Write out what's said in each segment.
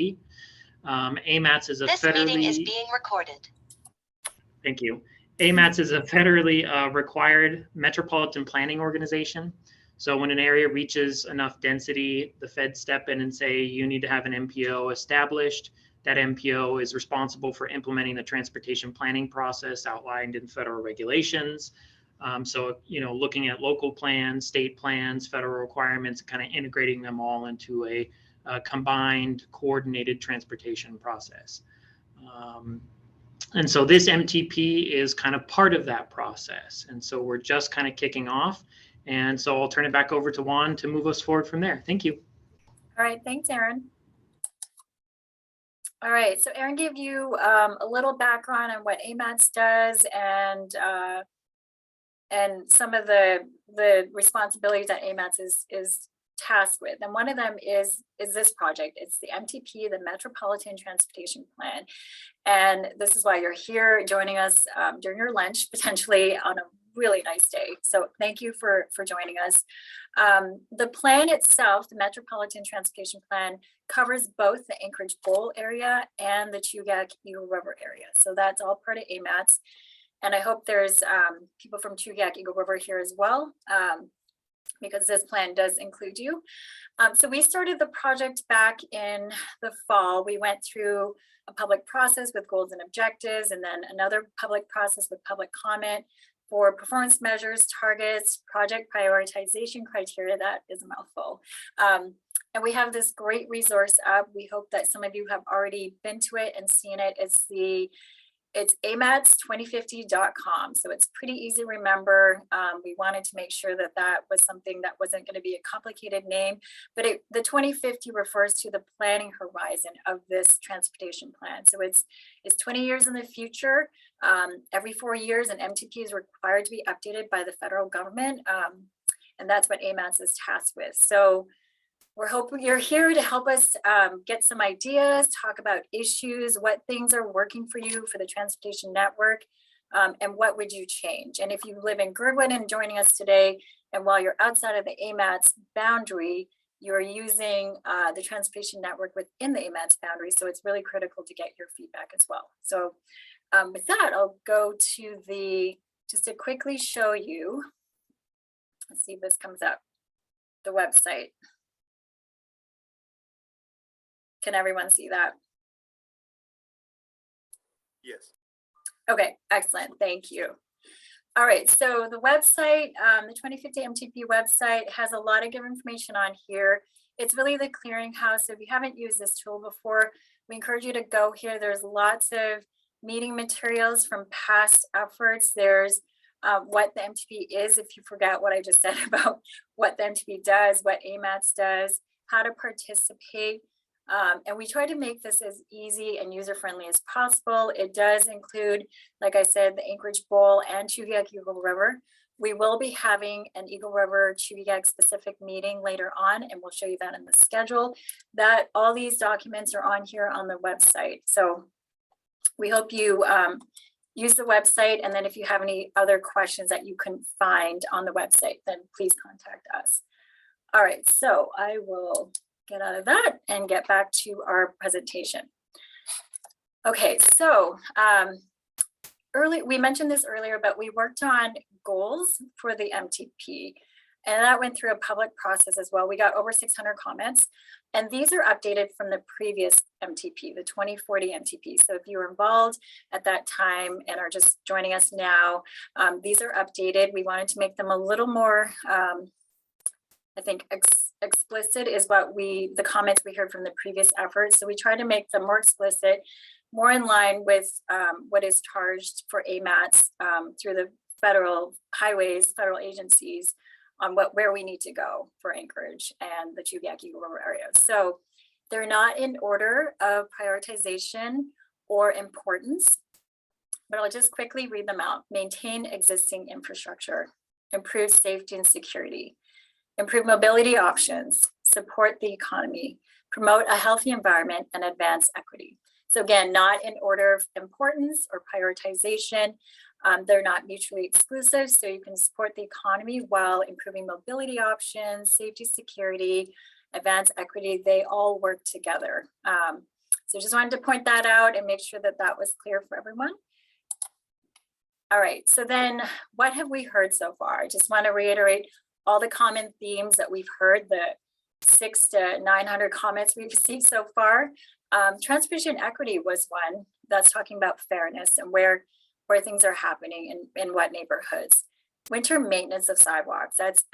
AMATS is a This meeting is being recorded. Thank you. AMATS is a federally required metropolitan planning organization. So when an area reaches enough density, the feds step in and say, you need to have an MPO established. That MPO is responsible for implementing the transportation planning process outlined in federal regulations. So, looking at local plans, state plans, federal requirements, kind of integrating them all into a combined, coordinated transportation process. And so this MTP is kind of part of that process. And so we're just kind of kicking off. And so I'll turn it back over to Juan to move us forward from there. Thank you. All right, thanks, Aaron. All right, so Aaron gave you a little background on what AMATS does and some of the responsibilities that AMATS is tasked with. And one of them is this project. It's the MTP, the Metropolitan Transportation Plan. And this is why you're here joining us during your lunch, potentially on a really nice day. So thank you for joining us. The plan itself, the Metropolitan Transportation Plan, covers both the Anchorage Bowl area and the Chugach Eagle River area. So that's all part of AMATS. And I hope there's people from Chugach Eagle River here as well, because this plan does include you. So we started the project back in the fall. We went through a public process with goals and objectives, and then another public process with public comment for performance measures, targets, project prioritization criteria. That is a mouthful. And we have this great resource up. We hope that some of you have already been to it and seen it. It's amats2050.com. So it's pretty easy to remember. We wanted to make sure that was something that wasn't going to be a complicated name, but the 2050 refers to the planning horizon of this transportation plan. So it's 20 years in the future. Every 4 years, an MTP is required to be updated by the federal government. And that's what AMATS is tasked with. So we're hoping you're here to help us get some ideas, talk about issues, what things are working for you for the transportation network, and what would you change? And if you live in Girdwood and joining us today, and while you're outside of the AMATS boundary, you're using the transportation network within the AMATS boundary. So it's really critical to get your feedback as well. So with that, I'll go to just to quickly show you, let's see if this comes up, the website. Can everyone see that? Yes. Okay, excellent. Thank you. All right, so the website, the 2050 MTP website has a lot of good information on here. It's really the clearinghouse. So if you haven't used this tool before, we encourage you to go here. There's lots of meeting materials from past efforts. There's what the MTP is, if you forgot what I just said about what the MTP does, what AMATS does, how to participate. And we try to make this as easy and user-friendly as possible. It does include, like I said, the Anchorage Bowl and Chugach Eagle River. We will be having an Eagle River Chugach specific meeting later on, and we'll show you that in the schedule. That all these documents are on here on the website. So we hope you use the website, and then if you have any other questions that you can find on the website, then please contact us. All right, so I will get out of that and get back to our presentation. Okay, so we mentioned this earlier, but we worked on goals for the MTP, and that went through a public process as well. We got over 600 comments, and these are updated from the previous MTP, the 2040 MTP. So if you were involved at that time and are just joining us now, these are updated. We wanted to make them a little more, I think, explicit is what the comments we heard from the previous efforts. So we try to make them more explicit, more in line with what is charged for AMATS through the federal highways, federal agencies on where we need to go for Anchorage and the Chugach Eagle River area. So they're not in order of prioritization or importance, but I'll just quickly read them out. Maintain existing infrastructure, improve safety and security, improve mobility options, support the economy, promote a healthy environment, and advance equity. So again, not in order of importance or prioritization. They're not mutually exclusive, so you can support the economy while improving mobility options, safety, security, advance equity, they all work together. So just wanted to point that out and make sure that that was clear for everyone. All right, so then what have we heard so far? I just want to reiterate all the common themes that we've heard, the 600 to 900 comments we've received so far. Transportation equity was one that's talking about fairness and where things are happening in what neighborhoods. Winter maintenance of sidewalks, that's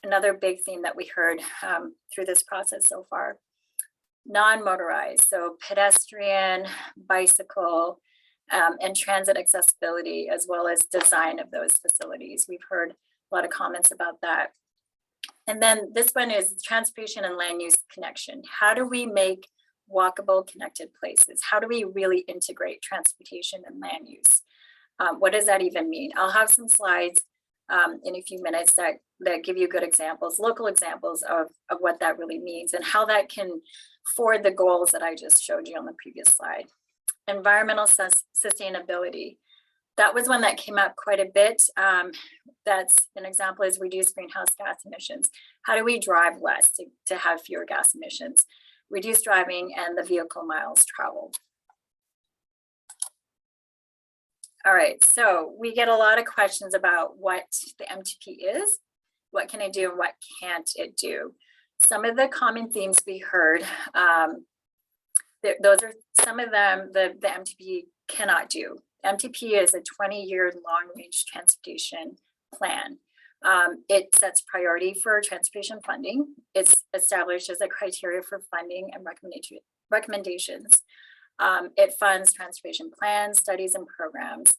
another big theme that we heard through this process so far. Non-motorized, so pedestrian, bicycle, and transit accessibility, as well as design of those facilities. We've heard a lot of comments about that. And then this one is transportation and land use connection. How do we make walkable, connected places? How do we really integrate transportation and land use? What does that even mean? I'll have some slides in a few minutes that give you good examples, local examples of what that really means and how that can forward the goals that I just showed you on the previous slide. Environmental sustainability. That was one that came up quite a bit. That's an example is reduce greenhouse gas emissions. How do we drive less to have fewer gas emissions? Reduce driving and the vehicle miles traveled. All right, so we get a lot of questions about what the MTP is, what can it do and what can't it do? Some of the common themes we heard, those are some of them the MTP cannot do. MTP is a 20-year long-range transportation plan. It sets priority for transportation funding. It's established as a criteria for funding and recommendations. It funds transportation plans, studies, and programs.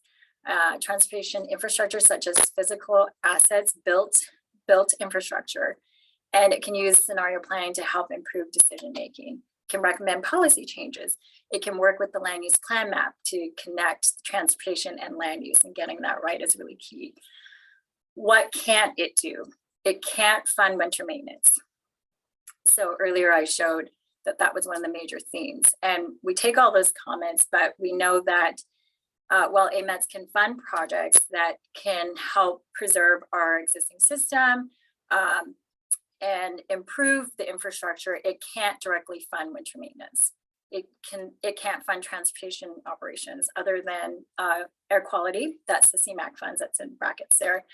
Transportation infrastructure such as physical assets, built infrastructure, and it can use scenario planning to help improve decision making. It can recommend policy changes. It can work with the land use plan map to connect transportation and land use, and getting that right is really key. What can't it do? It can't fund winter maintenance. So earlier I showed that was one of the major themes, and we take all those comments, but we know that while AMETS can fund projects that can help preserve our existing system and improve the infrastructure, it can't directly fund winter maintenance. It can't fund transportation operations other than air quality. That's the CMAQ funds, that's in brackets there.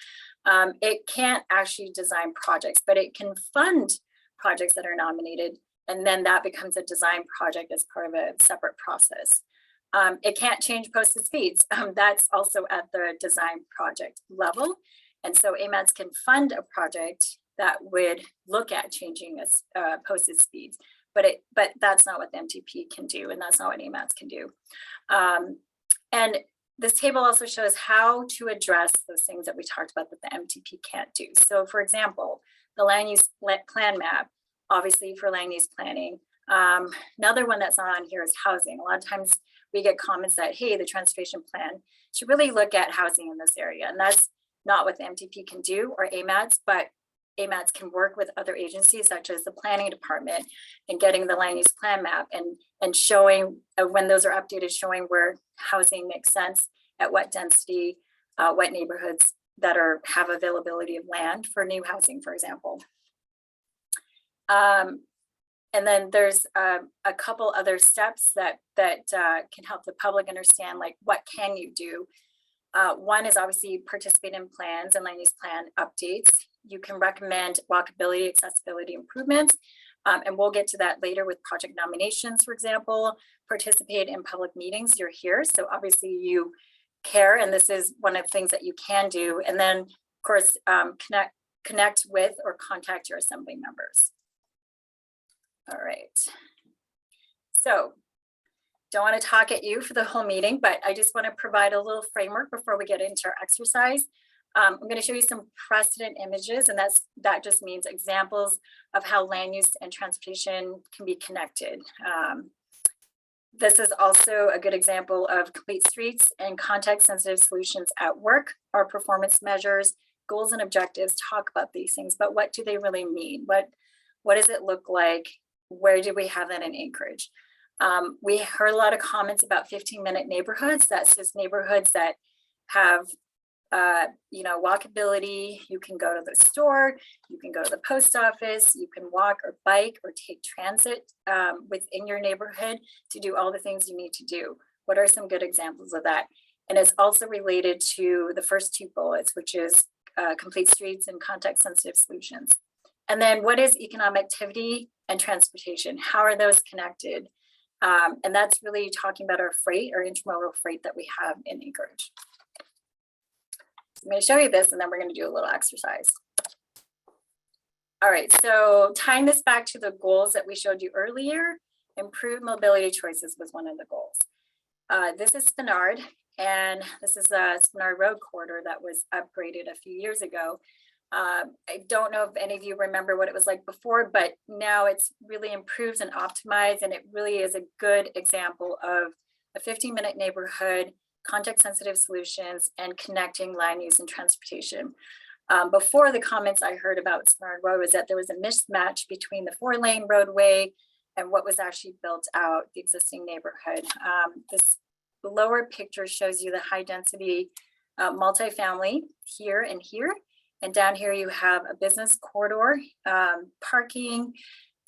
It can't actually design projects, but it can fund projects that are nominated, and then that becomes a design project as part of a separate process. It can't change posted speeds. That's also at the design project level. And so AMETS can fund a project that would look at changing posted speeds, but that's not what the MTP can do, and that's not what AMETS can do. And this table also shows how to address those things that we talked about that the MTP can't do. So for example, the land use plan map, obviously for land use planning. Another one that's not on here is housing. A lot of times we get comments that, hey, the transportation plan should really look at housing in this area. And that's not what the MTP can do or AMETS, but AMETS can work with other agencies such as the planning department and getting the land use plan map and showing when those are updated, showing where housing makes sense, at what density, what neighborhoods that have availability of land for new housing, for example. And then there's a couple other steps that can help the public understand, like, what can you do? One is obviously participate in plans and land use plan updates. You can recommend walkability, accessibility improvements, and we'll get to that later with project nominations, for example. Participate in public meetings, you're here, so obviously you care, and this is one of the things that you can do. And then, of course, connect with or contact your assembly members. All right, so don't want to talk at you for the whole meeting, but I just want to provide a little framework before we get into our exercise. I'm going to show you some precedent images, and that just means examples of how land use and transportation can be connected. This is also a good example of complete streets and context-sensitive solutions at work. Our performance measures, goals and objectives talk about these things, but what do they really mean? What does it look like? Where do we have that in Anchorage? We heard a lot of comments about 15-minute neighborhoods. That's just neighborhoods that have walkability. You can go to the store, you can go to the post office, you can walk or bike or take transit within your neighborhood to do all the things you need to do. What are some good examples of that? And it's also related to the first two bullets, which is complete streets and context sensitive solutions. And then what is economic activity and transportation? How are those connected? And that's really talking about our freight, our intermodal freight that we have in Anchorage. I'm going to show you this, and then we're going to do a little exercise. All right, so tying this back to the goals that we showed you earlier, improved mobility choices was one of the goals. This is Spenard, and this is a Spenard Road corridor that was upgraded a few years ago. I don't know if any of you remember what it was like before, but now it's really improved and optimized, and it really is a good example of a 15-minute neighborhood, context-sensitive solutions, and connecting land use and transportation. Before, the comments I heard about Spenard Road was that there was a mismatch between the 4-lane roadway and what was actually built out, the existing neighborhood. This lower picture shows you the high-density multifamily here and here. And down here you have a business corridor, parking,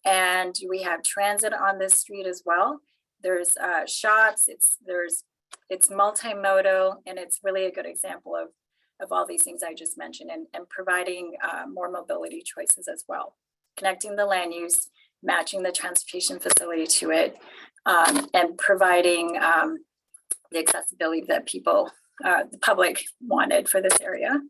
and we have transit on this street as well. There's shops, it's multimodal, and it's really a good example of all these things I just mentioned, and providing more mobility choices as well. Connecting the land use, matching the transportation facility to it, and providing the accessibility that people, the public wanted for this area.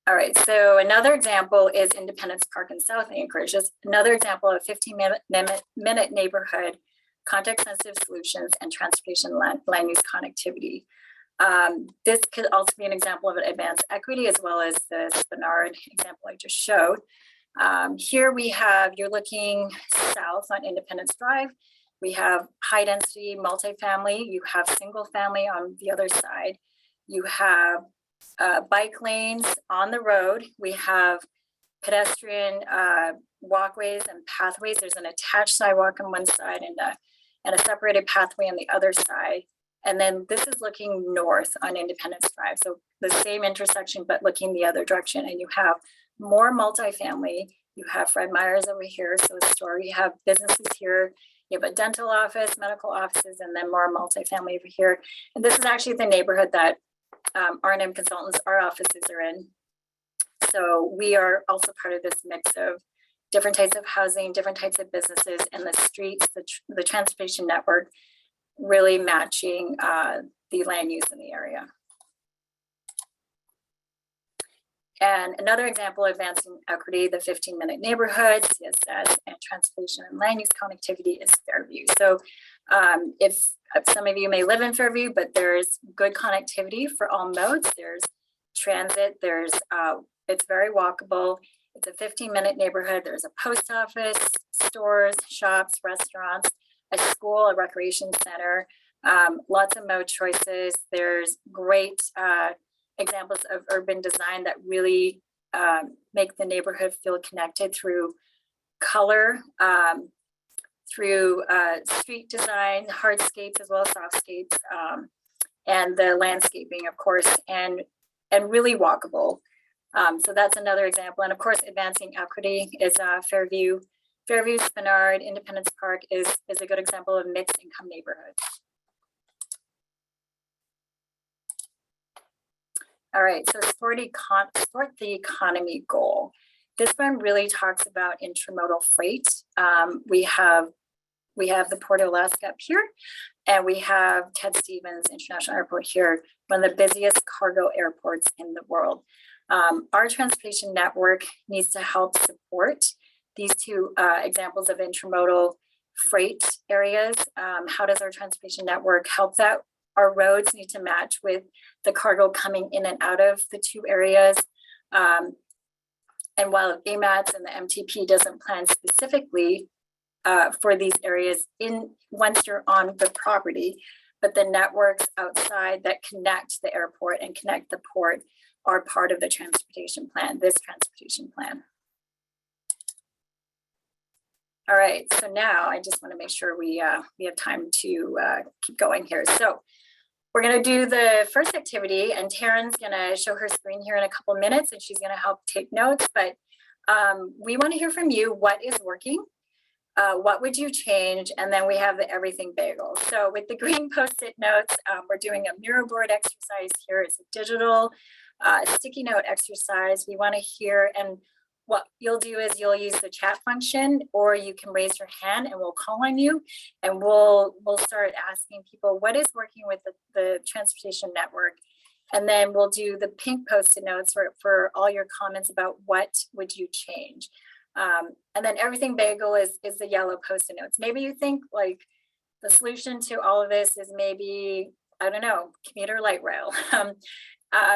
All right, so another example is Independence Park in South Anchorage. Just another example of 15-minute neighborhood, context-sensitive solutions, and transportation land use connectivity. This could also be an example of an advanced equity, as well as the Spenard example I just showed. Here we have, you're looking south on Independence Drive. We have high-density multifamily. You have single family on the other side. You have bike lanes on the road. We have pedestrian walkways and pathways. There's an attached sidewalk on one side and a separated pathway on the other side. And then this is looking north on Independence Drive. So the same intersection, but looking the other direction. And you have more multifamily. You have Fred Meyer's over here, so a store. You have businesses here. You have a dental office, medical offices, and then more multifamily over here. And this is actually the neighborhood that R&M Consultants, our offices are in. So we are also part of this mix of different types of housing, different types of businesses, and the streets, the transportation network, really matching the land use in the area. And another example of advancing equity, the 15-minute neighborhood, CSS, and transportation and land use connectivity is Fairview. So if some of you may live in Fairview, but there's good connectivity for all modes. There's transit, it's very walkable. It's a 15-minute neighborhood. There's a post office, stores, shops, restaurants, a school, a recreation center, lots of mode choices. There's great examples of urban design that really make the neighborhood feel connected through color, through street design, hardscapes as well as softscapes, and the landscaping, of course, and really walkable. So that's another example. And of course, advancing equity is Fairview. Fairview, Spenard, Independence Park is a good example of mixed income neighborhoods. All right, so support the economy goal. This one really talks about intermodal freight. We have the Port of Alaska up here, and we have Ted Stevens International Airport here, one of the busiest cargo airports in the world. Our transportation network needs to help support these two examples of intermodal freight areas. How does our transportation network help that? Our roads need to match with the cargo coming in and out of the two areas. And while AMATS and the MTP doesn't plan specifically for these areas once you're on the property, but the networks outside that connect the airport and connect the port are part of the transportation plan, this transportation plan. All right, so now I just want to make sure we have time to keep going here. So We're going to do the first activity, and Taryn's going to show her screen here in a couple minutes, and she's going to help take notes. But we want to hear from you. What is working? What would you change? And then we have the everything bagel. So with the green Post-it notes, we're doing a mirror board exercise here. It's a digital sticky note exercise. We want to hear, and what you'll do is you'll use the chat function, or you can raise your hand and we'll call on you, and we'll start asking people what is working with the transportation network. And then we'll do the pink Post-it notes for all your comments about what would you change. And then everything bagel is the yellow Post-it notes. Maybe you think like the solution to all of this is maybe, I don't know, commuter light rail.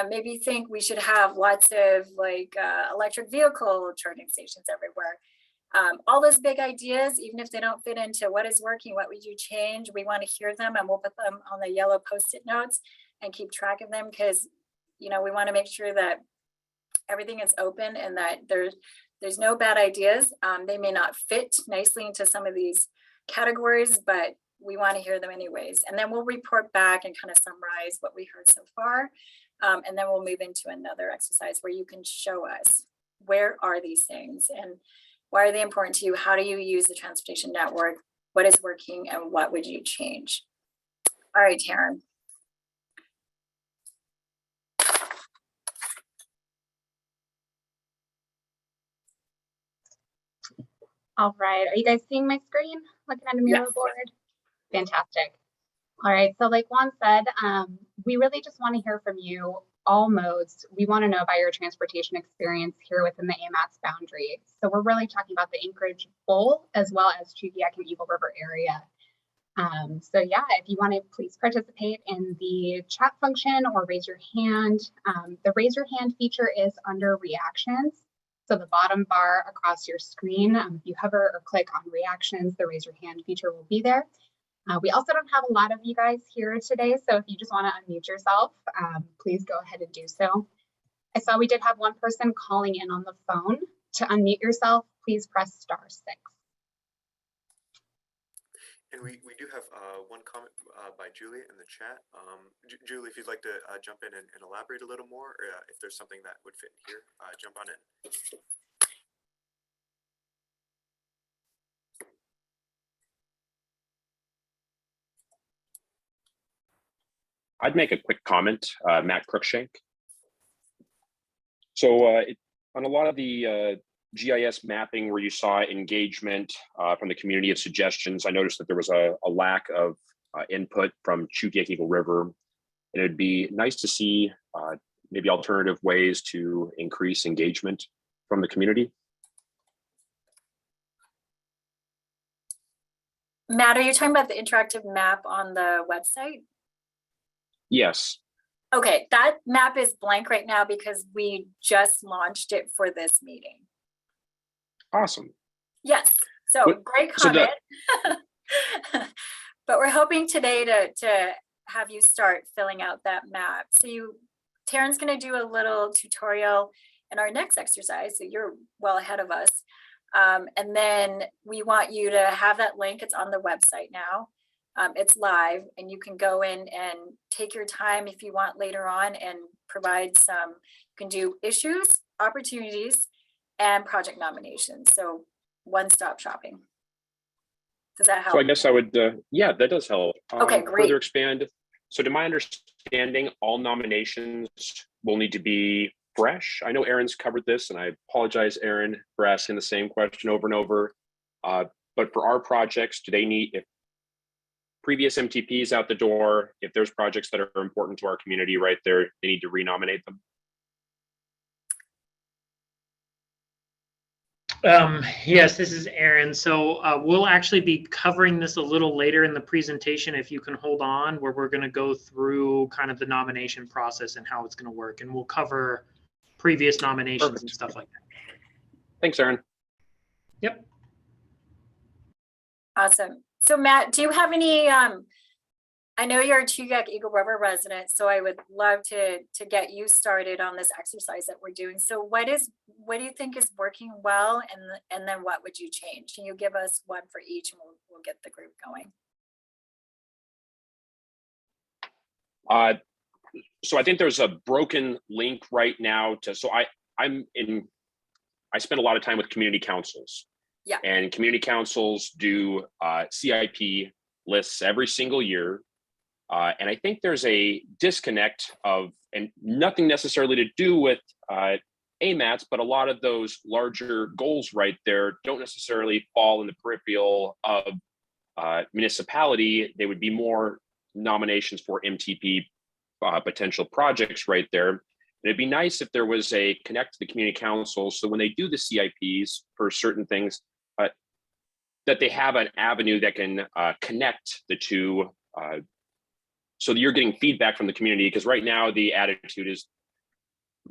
Maybe you think we should have lots of like electric vehicle charging stations everywhere. All those big ideas, even if they don't fit into what is working, what would you change? We want to hear them, and we'll put them on the yellow Post-it notes and keep track of them, because we want to make sure that everything is open and that there's no bad ideas. They may not fit nicely into some of these categories, but we want to hear them anyways. And then we'll report back and kind of summarize what we heard so far. And then we'll move into another exercise where you can show us where are these things and why are they important to you? How do you use the transportation network? What is working and what would you change? All right, Taryn. All right, are you guys seeing my screen? Looking at a mirror board? Fantastic. All right, so like Juan said, we really just want to hear from you, all modes. We want to know about your transportation experience here within the AMATS boundary. So we're really talking about the Anchorage Bowl as well as Chugiak and Eagle River area. So yeah, if you want to please participate in the chat function or raise your hand. The raise your hand feature is under reactions. So the bottom bar across your screen, if you hover or click on reactions, the raise your hand feature will be there. We also don't have a lot of you guys here today, so if you just want to unmute yourself, please go ahead and do so. I saw we did have one person calling in on the phone. To unmute yourself, please press *6. And we do have one comment by Julie in the chat. Julie, if you'd like to jump in and elaborate a little more, or if there's something that would fit here, jump on in. I'd make a quick comment, Matt Cruikshank. So on a lot of the GIS mapping where you saw engagement from the community of suggestions, I noticed that there was a lack of input from Chugiak Eagle River. And it'd be nice to see maybe alternative ways to increase engagement from the community. Matt, are you talking about the interactive map on the website? Yes. Okay, that map is blank right now because we just launched it for this meeting. Awesome. Yes, so great comment. But we're hoping today to have you start filling out that map. So Taryn's going to do a little tutorial in our next exercise, so you're well ahead of us. And then we want you to have that link. It's on the website now. It's live, and you can go in and take your time if you want later on and provide some, you can do issues, opportunities, and project nominations. So one-stop shopping. Does that help? So I guess I would, yeah, that does help. Okay, great. Further expand. So to my understanding, all nominations will need to be fresh. I know Aaron's covered this, and I apologize, Aaron, for asking the same question over and over. But for our projects, do they need, if previous MTPs out the door, if there's projects that are important to our community right there, they need to renominate them? Yes, this is Aaron. So we'll actually be covering this a little later in the presentation, if you can hold on, where we're going to go through kind of the nomination process and how it's going to work. And we'll cover previous nominations. Perfect. And stuff like that. Thanks, Aaron. Yep. Awesome. So Matt, do you have any, I know you're a Chugiak Eagle River resident, so I would love to get you started on this exercise that we're doing. So what do you think is working well, and then what would you change? Can you give us one for each, and we'll get the group going? So I think there's a broken link right now to, so I spend a lot of time with community councils. Yeah. And community councils do CIP lists every single year. And I think there's a disconnect of, and nothing necessarily to do with AMATs, but a lot of those larger goals right there don't necessarily fall in the peripheral of municipality. They would be more nominations for MTP potential projects right there. And it'd be nice if there was a connect to the community council. So when they do the CIPs for certain things, that they have an avenue that can connect the two, so that you're getting feedback from the community. Because right now the attitude is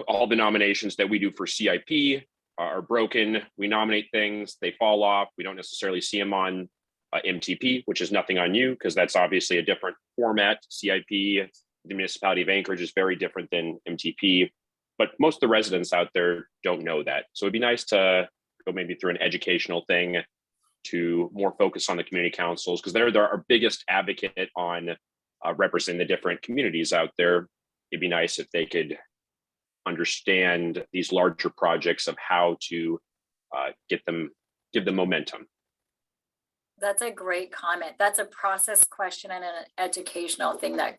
all the nominations that we do for CIP are broken. We nominate things, they fall off. We don't necessarily see them on MTP, which is nothing on you, because that's obviously a different format. CIP, the municipality of Anchorage, is very different than MTP, but most of the residents out there don't know that. So it'd be nice to go maybe through an educational thing to more focus on the community councils, because they're our biggest advocate on representing the different communities out there. It'd be nice if they could understand these larger projects of how to give them momentum. That's a great comment. That's a process question and an educational thing that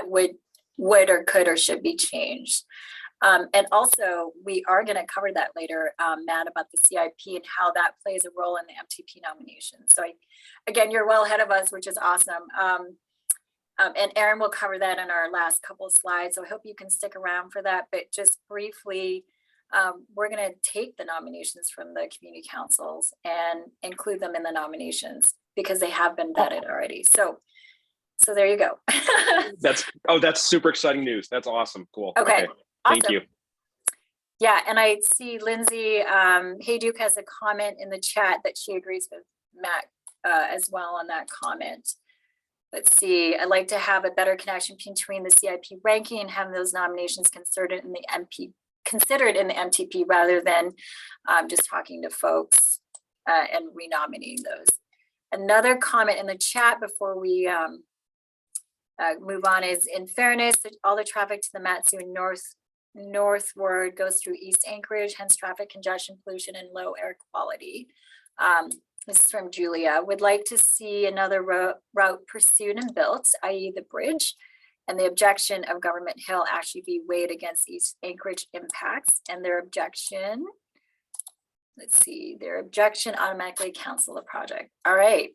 would or could or should be changed. And also, we are going to cover that later, Matt, about the CIP and how that plays a role in the MTP nomination. So again, you're well ahead of us, which is awesome. And Aaron will cover that in our last couple of slides. So I hope you can stick around for that. But just briefly, we're going to take the nominations from the community councils and include them in the nominations because they have been vetted already. So there you go. That's super exciting news. That's awesome. Cool. Okay. Awesome. Thank you. Yeah, and I see Lindsay Hayduke has a comment in the chat that she agrees with Matt as well on that comment. Let's see, I'd like to have a better connection between the CIP ranking and having those nominations considered in the MTP rather than just talking to folks and renominating those. Another comment in the chat before we move on is, in fairness, all the traffic to the Matsu and northward goes through East Anchorage, hence traffic congestion, pollution, and low air quality. This is from Julia. Would like to see another route pursued and built, i.e. the bridge, and the objection of Government Hill actually be weighed against East Anchorage impacts, and their objection, let's see, their objection automatically cancel the project. All right,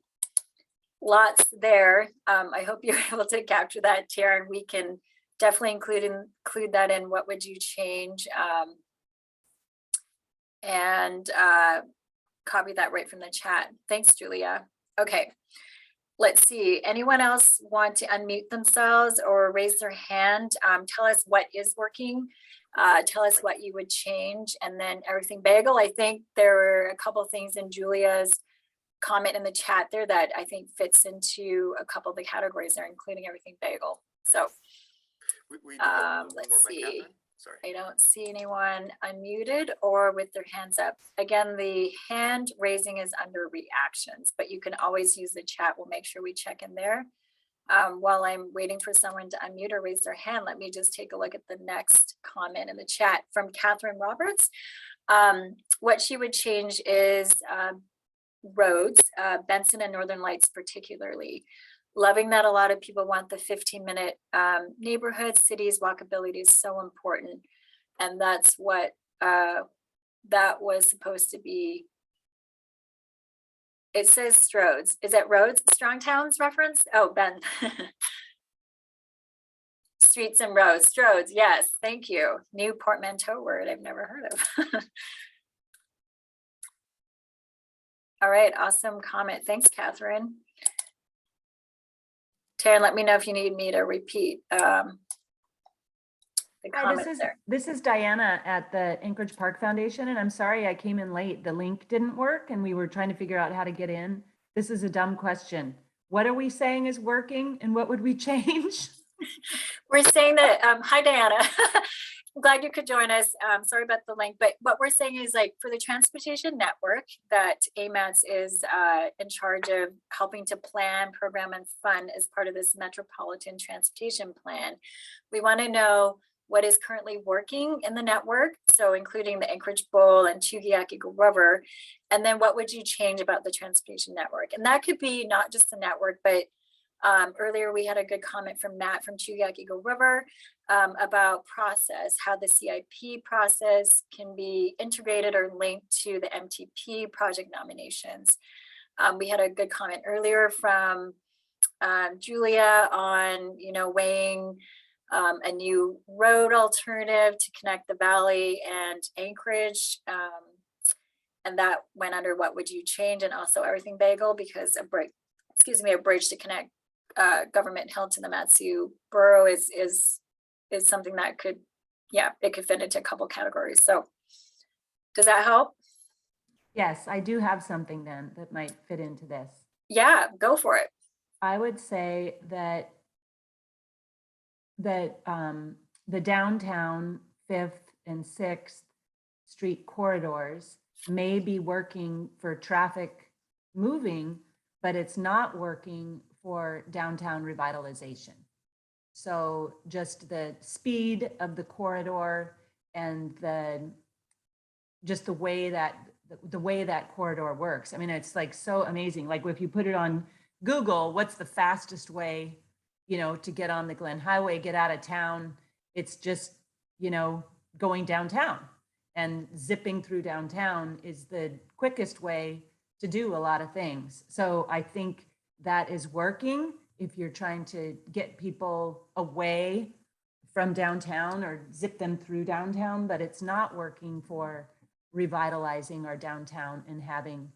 lots there. I hope you're able to capture that, Taryn. We can definitely include that in what would you change, and copy that right from the chat. Thanks, Julia. Okay, let's see. Anyone else want to unmute themselves or raise their hand? Tell us what is working. Tell us what you would change, and then everything bagel. I think there were a couple of things in Julia's comment in the chat there that I think fits into a couple of the categories there, including everything bagel. So we do have one let's more by see. Catherine. Sorry. I don't see anyone unmuted or with their hands up. Again, the hand raising is under reactions, but you can always use the chat. We'll make sure we check in there. While I'm waiting for someone to unmute or raise their hand, let me just take a look at the next comment in the chat from Catherine Roberts. What she would change is roads, Benson and Northern Lights particularly. Loving that a lot of people want the 15-minute neighborhoods, cities, walkability is so important. And that's what that was supposed to be. It says Strodes. Is it Roads? Strong Towns reference? Oh, Ben. Streets and roads. Strodes, yes, thank you. New portmanteau word I've never heard of. All right, awesome comment. Thanks, Catherine. Taryn, let me know if you need me to repeat the comment there. This is Diana at the Anchorage Park Foundation, and I'm sorry I came in late. The link didn't work, and we were trying to figure out how to get in. This is a dumb question. What are we saying is working, and what would we change? We're saying that, hi, Diana. I'm glad you could join us. Sorry about the link, but what we're saying is like for the transportation network that AMATS is in charge of helping to plan, program, and fund as part of this Metropolitan Transportation Plan, we want to know what is currently working in the network, so including the Anchorage Bowl and Chugiak Eagle River, and then what would you change about the transportation network? And that could be not just the network, but earlier we had a good comment from Matt from Chugiak Eagle River about process, how the CIP process can be integrated or linked to the MTP project nominations. We had a good comment earlier from Julia on, weighing a new road alternative to connect the Valley and Anchorage. And that went under what would you change, and also everything bagel, because a bridge to connect Government Hill to the Matsu Borough is something that could, it could fit into a couple categories. So does that help? Yes, I do have something then that might fit into this. Yeah, go for it. I would say that the downtown 5th and 6th Street corridors may be working for traffic moving, but it's not working for downtown revitalization. So just the speed of the corridor and just the way that corridor works. I mean, it's like so amazing. Like if you put it on Google, what's the fastest way, to get on the Glen Highway, get out of town? It's just, going downtown, and zipping through downtown is the quickest way to do a lot of things. So I think that is working if you're trying to get people away from downtown or zip them through downtown, but it's not working for revitalizing our downtown and having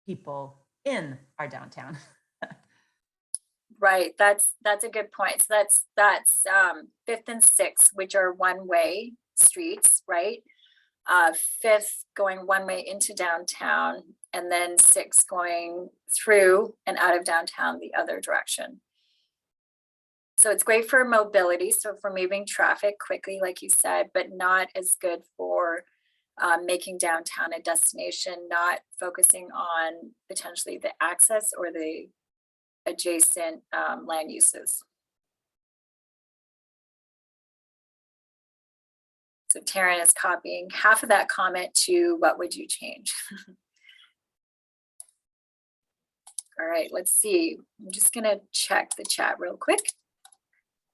people in our downtown. Right, that's a good point. So that's 5th and 6th, which are one-way streets, right? 5th going one way into downtown, and then 6th going through and out of downtown the other direction. So it's great for mobility, so for moving traffic quickly, like you said, but not as good for making downtown a destination, not focusing on potentially the access or the adjacent land uses. So Taryn is copying half of that comment to what would you change? All right, let's see. I'm just gonna check the chat real quick.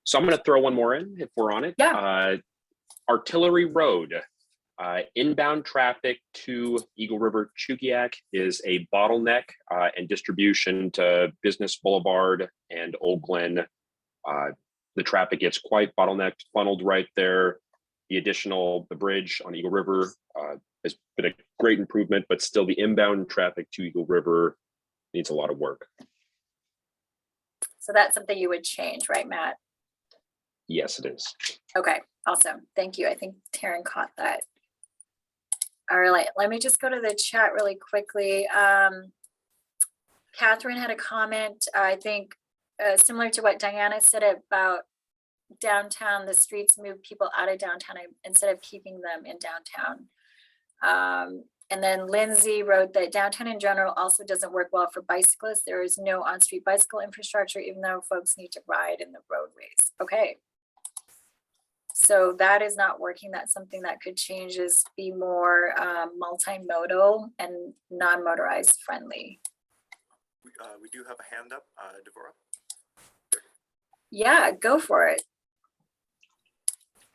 So I'm going to throw one more in if we're on it. Yeah. Artillery Road, inbound traffic to Eagle River Chugiak is a bottleneck, and distribution to Business Boulevard and Old Glen. The traffic gets quite bottlenecked, funneled right there. The bridge on Eagle River has been a great improvement, but still the inbound traffic to Eagle River needs a lot of work. So that's something you would change, right, Matt? Yes, it is. Okay, awesome. Thank you. I think Taryn caught that. All right, let me just go to the chat really quickly. Catherine had a comment, I think, similar to what Diana said about downtown. The streets move people out of downtown instead of keeping them in downtown. And then Lindsay wrote that downtown in general also doesn't work well for bicyclists. There is no on-street bicycle infrastructure, even though folks need to ride in the roadways. Okay. So that is not working. That's something that could change, is be more multimodal and non-motorized friendly. We do have a hand up, Devorah. Yeah, go for it.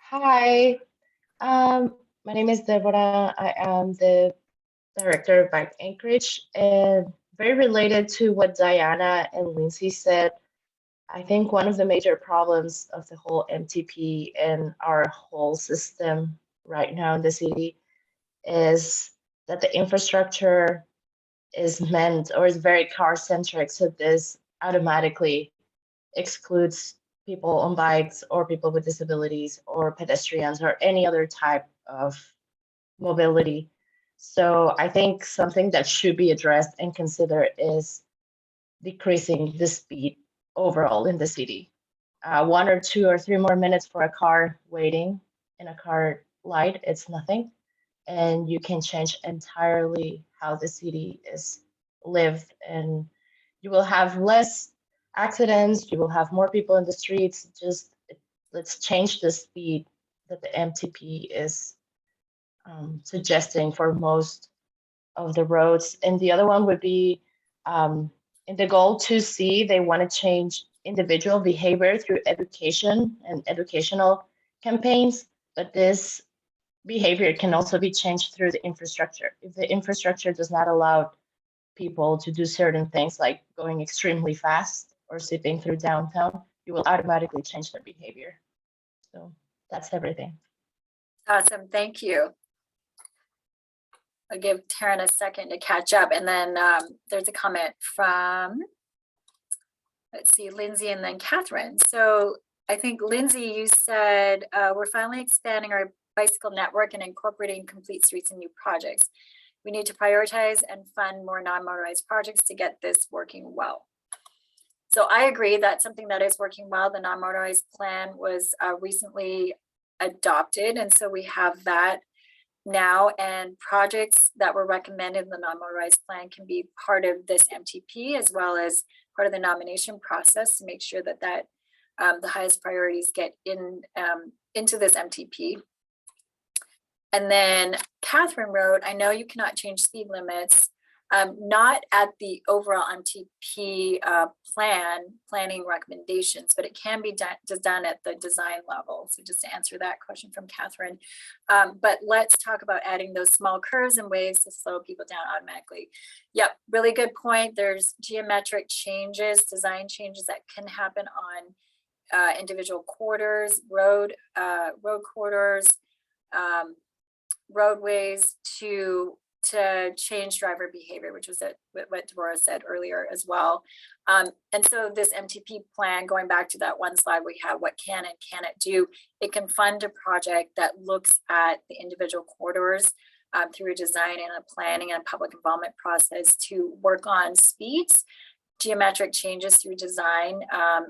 Hi, my name is Deborah. I am the director of Bike Anchorage, and very related to what Diana and Lindsay said, I think one of the major problems of the whole MTP and our whole system right now in the city is that the infrastructure is meant, or is very car centric. So this automatically excludes people on bikes or people with disabilities or pedestrians or any other type of mobility. So I think something that should be addressed and considered is decreasing the speed overall in the city. 1 or 2 or 3 more minutes for a car waiting in a car light, it's nothing. And you can change entirely how the city is lived, and you will have less accidents, you will have more people in the streets. Just let's change the speed that the MTP is suggesting for most of the roads. And the other one would be in the goal 2C, they want to change individual behavior through education and educational campaigns, but this behavior can also be changed through the infrastructure. If the infrastructure does not allow people to do certain things like going extremely fast or zipping through downtown, you will automatically change their behavior. So that's everything. Awesome, thank you. I'll give Taryn a second to catch up, and then there's a comment from, let's see, Lindsay and then Catherine. So I think Lindsay, you said we're finally expanding our bicycle network and incorporating complete streets and new projects. We need to prioritize and fund more non-motorized projects to get this working well. So I agree that's something that is working well. The non-motorized plan was recently adopted, and so we have that now, and projects that were recommended in the non-motorized plan can be part of this MTP as well as part of the nomination process to make sure that the highest priorities get into this MTP. And then Catherine wrote, I know you cannot change speed limits, not at the overall MTP planning recommendations, but it can be done at the design level. So just to answer that question from Catherine, but let's talk about adding those small curves and waves to slow people down automatically. Yep, really good point. There's geometric changes, design changes that can happen on individual corridors, road corridors, roadways to change driver behavior, which was what Deborah said earlier as well. And so this MTP plan, going back to that one slide we have, what can and cannot do, it can fund a project that looks at the individual corridors through a design and a planning and a public involvement process to work on speeds, geometric changes through design,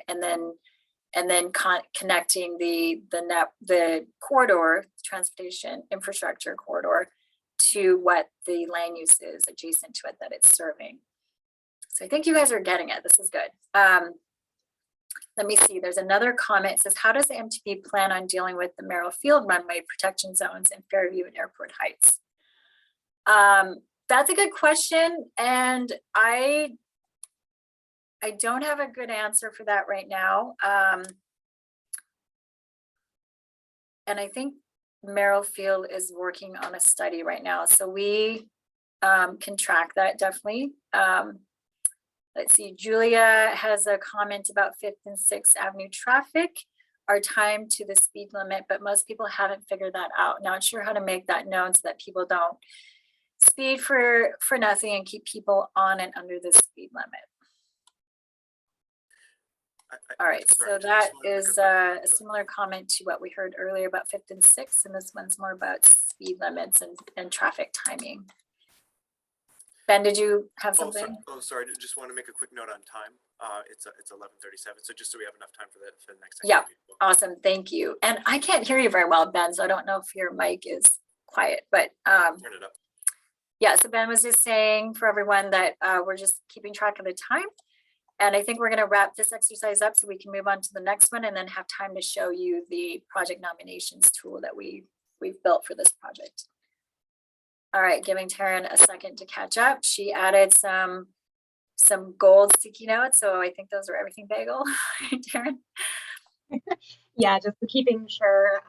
and then connecting the corridor, transportation infrastructure corridor, to what the land use is adjacent to it that it's serving. So I think you guys are getting it. This is good. Let me see. There's another comment. It says, how does the MTP plan on dealing with the Merrill Field runway protection zones in Fairview and Airport Heights? That's a good question, and I don't have a good answer for that right now. And I think Merrill Field is working on a study right now, so we can track that definitely. Let's see, Julia has a comment about 5th and 6th Avenue traffic are timed to the speed limit, but most people haven't figured that out. Not sure how to make that known so that people don't speed for nothing and keep people on and under the speed limit. All right, so that is a similar comment to what we heard earlier about 5th and 6th, and this one's more about speed limits and traffic timing. Ben, did you have something? Sorry. Just want to make a quick note on time. It's 11:37, so just so we have enough time for the next. Yeah, awesome, thank you. And I can't hear you very well, Ben, so I don't know if your mic is quiet, but turn it up. Yeah, so Ben was just saying for everyone that we're just keeping track of the time. And I think we're going to wrap this exercise up so we can move on to the next one and then have time to show you the project nominations tool that we've built for this project. All right, giving Taryn a second to catch up. She added some gold sticky notes, so I think those are everything bagel. Taryn? Yeah, just keeping sure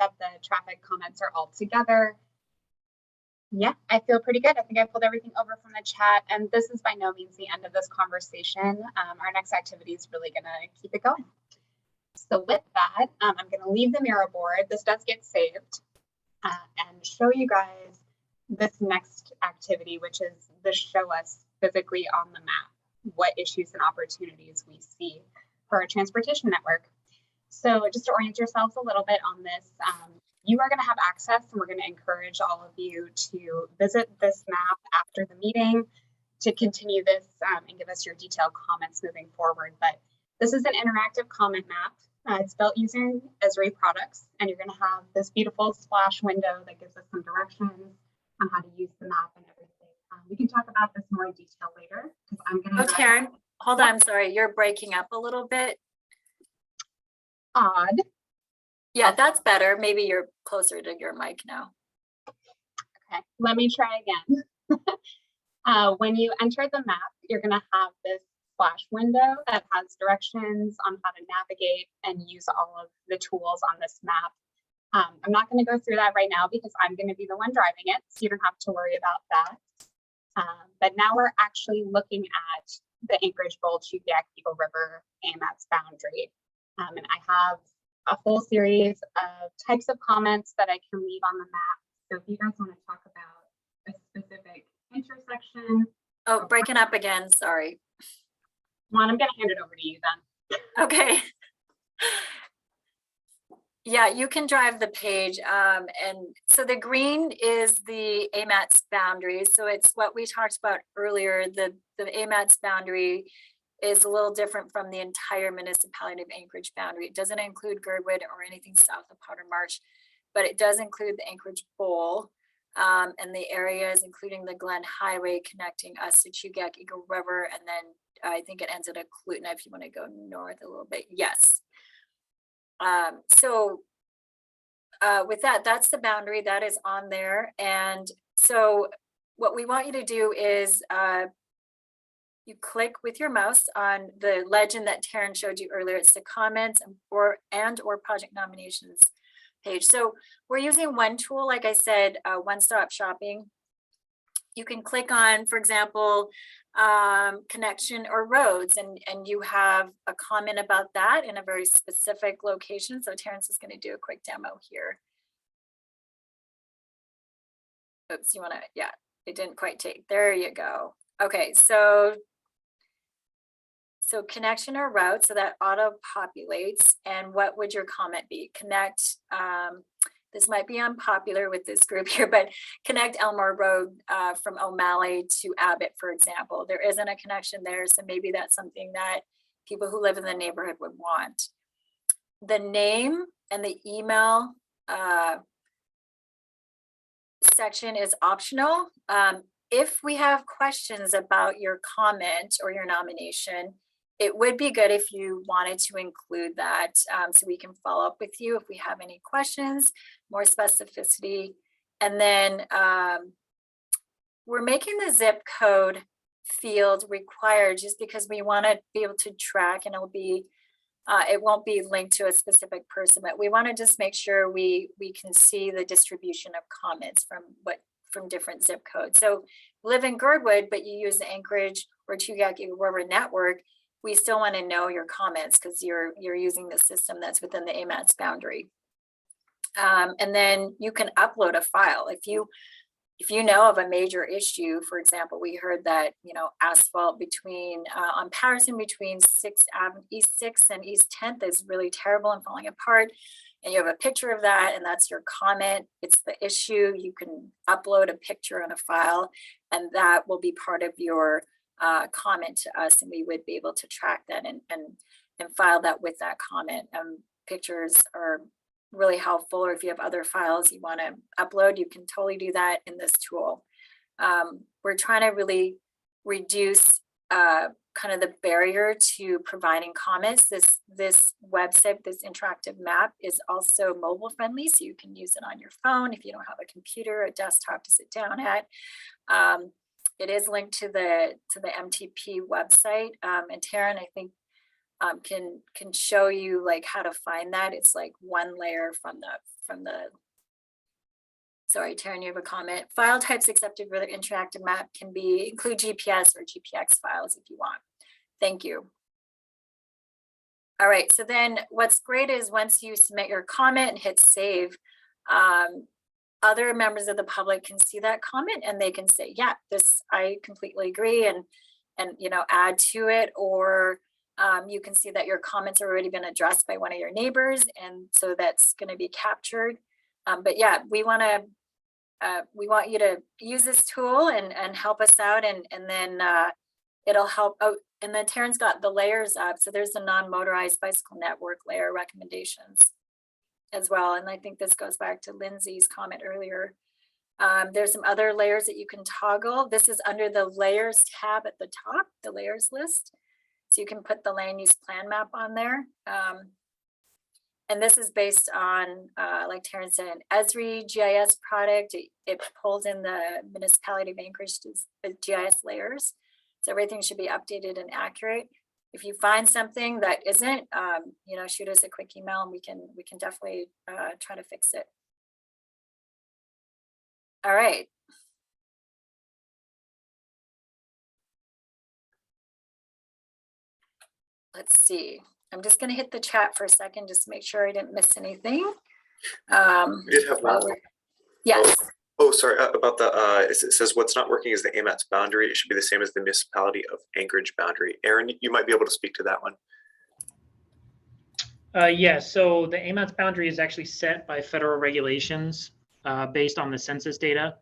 that the traffic comments are all together. Yeah, I feel pretty good. I think I pulled everything over from the chat, and this is by no means the end of this conversation. Our next activity is really going to keep it going. So with that, I'm going to leave the Miro board. This does get saved and show you guys this next activity, which is the show us physically on the map what issues and opportunities we see for our transportation network. So just to orient yourselves a little bit on this, you are going to have access, and we're going to encourage all of you to visit this map after the meeting to continue this and give us your detailed comments moving forward. But this is an interactive comment map. It's built using Esri products, and you're going to have this beautiful splash window that gives us some directions on how to use the map and everything. We can talk about this more in detail later because I'm going to. Oh, Taryn, hold on. I'm sorry. You're breaking up a little bit. Odd. Yeah, that's better. Maybe you're closer to your mic now. Okay, let me try again. When you enter the map, you're going to have this splash window that has directions on how to navigate and use all of the tools on this map. I'm not going to go through that right now because I'm going to be the one driving it, so you don't have to worry about that. But now we're actually looking at the Anchorage Bowl Chugiak Eagle River AMATS boundary. And I have a whole series of types of comments that I can leave on the map. So if you guys want to talk about a specific intersection. Oh, breaking up again. Sorry. Juan, I'm going to hand it over to you then. Okay. Yeah, you can drive the page. And so the green is the AMATS boundary. So it's what we talked about earlier. The AMATS boundary is a little different from the entire municipality of Anchorage boundary. It doesn't include Girdwood or anything south of Powder Marsh, but it does include the Anchorage Bowl and the areas, including the Glen Highway connecting us to Chugiak Eagle River. And then I think it ends at Eklutna if you want to go north a little bit. Yes. With that, that's the boundary that is on there. And so what we want you to do is you click with your mouse on the legend that Taryn showed you earlier. It's the comments or project nominations page. So we're using one tool, like I said, one-stop shopping. You can click on, for example, connection or roads, and you have a comment about that in a very specific location. So Terrence is going to do a quick demo here. Oops, you want to, yeah, it didn't quite take, there you go. Okay, so connection or route, so that auto populates. And what would your comment be? Connect, this might be unpopular with this group here, but connect Elmore Road from O'Malley to Abbott, for example. There isn't a connection there, so maybe that's something that people who live in the neighborhood would want. The name and the email section is optional. If we have questions about your comment or your nomination, it would be good if you wanted to include that so we can follow up with you if we have any questions, more specificity. And then we're making the zip code field required just because we want to be able to track, and it won't be linked to a specific person, but we want to just make sure we can see the distribution of comments from different zip codes. So live in Girdwood, but you use the Anchorage or Chugiak Eagle River network, we still want to know your comments because you're using the system that's within the AMATS boundary. And then you can upload a file. If you know of a major issue, for example, we heard that, asphalt between on Patterson between East 6th and East 10th is really terrible and falling apart. And you have a picture of that, and that's your comment. It's the issue. You can upload a picture on a file, and that will be part of your comment to us, and we would be able to track that and file that with that comment. Pictures are really helpful, or if you have other files you want to upload, you can totally do that in this tool. We're trying to really reduce kind of the barrier to providing comments. This website, this interactive map is also mobile friendly, so you can use it on your phone if you don't have a computer, a desktop to sit down at. It is linked to the MTP website, and Taryn, I think, can show you like how to find that. It's like one layer from the. Sorry, Taryn, you have a comment. File types accepted for the interactive map can include GPS or GPX files if you want. Thank you. All right, so then what's great is once you submit your comment and hit save, other members of the public can see that comment and they can say, yeah, this, I completely agree, and add to it, or you can see that your comments have already been addressed by one of your neighbors, and so that's going to be captured. But yeah, we want you to use this tool and help us out, and then it'll help. Oh, and then Taryn's got the layers up. So there's the non-motorized bicycle network layer recommendations as well. And I think this goes back to Lindsay's comment earlier. There's some other layers that you can toggle. This is under the layers tab at the top, the layers list. So you can put the land use plan map on there. And this is based on, like Taryn said, an Esri GIS product. It pulls in the municipality of Anchorage's GIS layers. So everything should be updated and accurate. If you find something that isn't, you know, shoot us a quick email and we can definitely try to fix it. All right. Let's see. I'm just going to hit the chat for a second just to make sure I didn't miss anything. We did have one. Yes. Oh, sorry, about the, it says what's not working is the AMAT's boundary. It should be the same as the municipality of Anchorage boundary. Aaron, you might be able to speak to that one. Yes, so the AMAT's boundary is actually set by federal regulations based on the census data.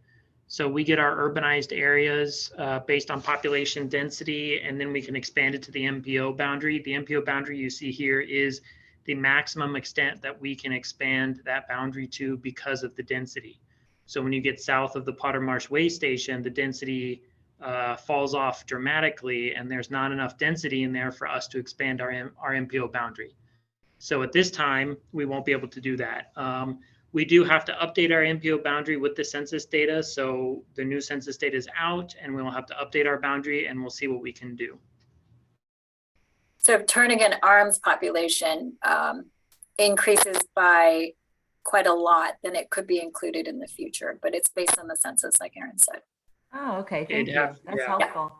So we get our urbanized areas based on population density, and then we can expand it to the MPO boundary. The MPO boundary you see here is the maximum extent that we can expand that boundary to because of the density. So when you get south of the Potter Marsh Way Station, the density falls off dramatically, and there's not enough density in there for us to expand our MPO boundary. So at this time, we won't be able to do that. We do have to update our MPO boundary with the census data. So the new census data is out, and we will have to update our boundary, and we'll see what we can do. So if Turnagain Arms population increases by quite a lot, then it could be included in the future, but it's based on the census, like Aaron said. Oh, okay, thank It'd you. have- That's yeah. helpful.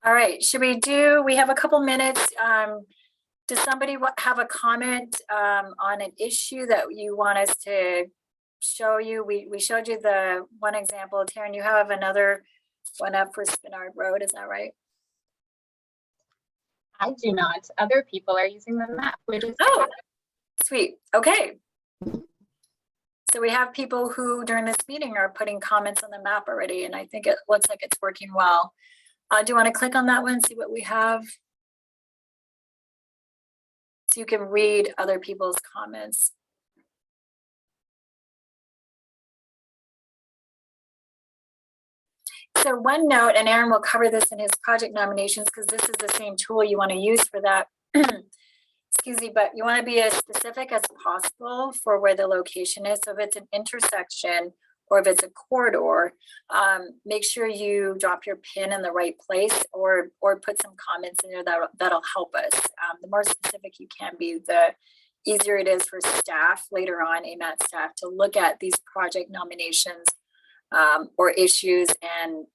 All right, we have a couple minutes. Does somebody have a comment on an issue that you want us to show you? We showed you the one example. Taryn, you have another one up for Spinard Road, is that right? I do not. Other people are using the map, which is Oh, sweet. Okay. So we have people who during this meeting are putting comments on the map already, and I think it looks like it's working well. Do you want to click on that one, see what we have? So you can read other people's comments. So one note, and Aaron will cover this in his project nominations because this is the same tool you want to use for that. Excuse me, but you want to be as specific as possible for where the location is. So if it's an intersection or if it's a corridor, make sure you drop your pin in the right place or put some comments in there that'll help us. The more specific you can be, the easier it is for staff later on, AMAT staff, to look at these project nominations or issues and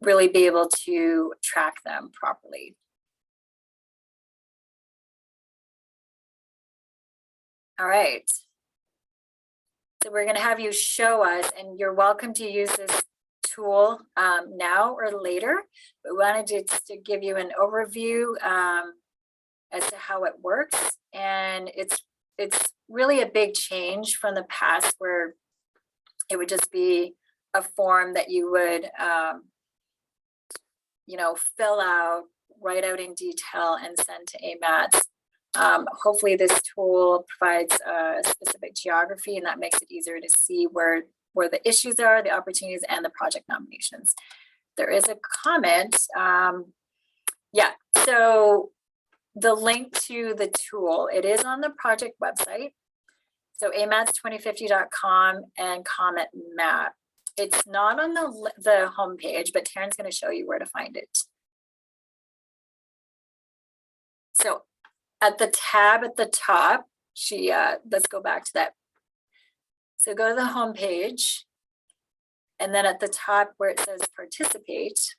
really be able to track them properly. All right. So we're going to have you show us, and you're welcome to use this tool now or later. But we wanted to give you an overview as to how it works. And it's really a big change from the past where it would just be a form that you would, fill out, write out in detail and send to AMATs. Hopefully this tool provides a specific geography, and that makes it easier to see where the issues are, the opportunities, and the project nominations. There is a comment. So the link to the tool, it is on the project website. So amats2050.com and comment map. It's not on the homepage, but Taryn's going to show you where to find it. So at the tab at the top, let's go back to that. So go to the home page, and then at the top where it says participate,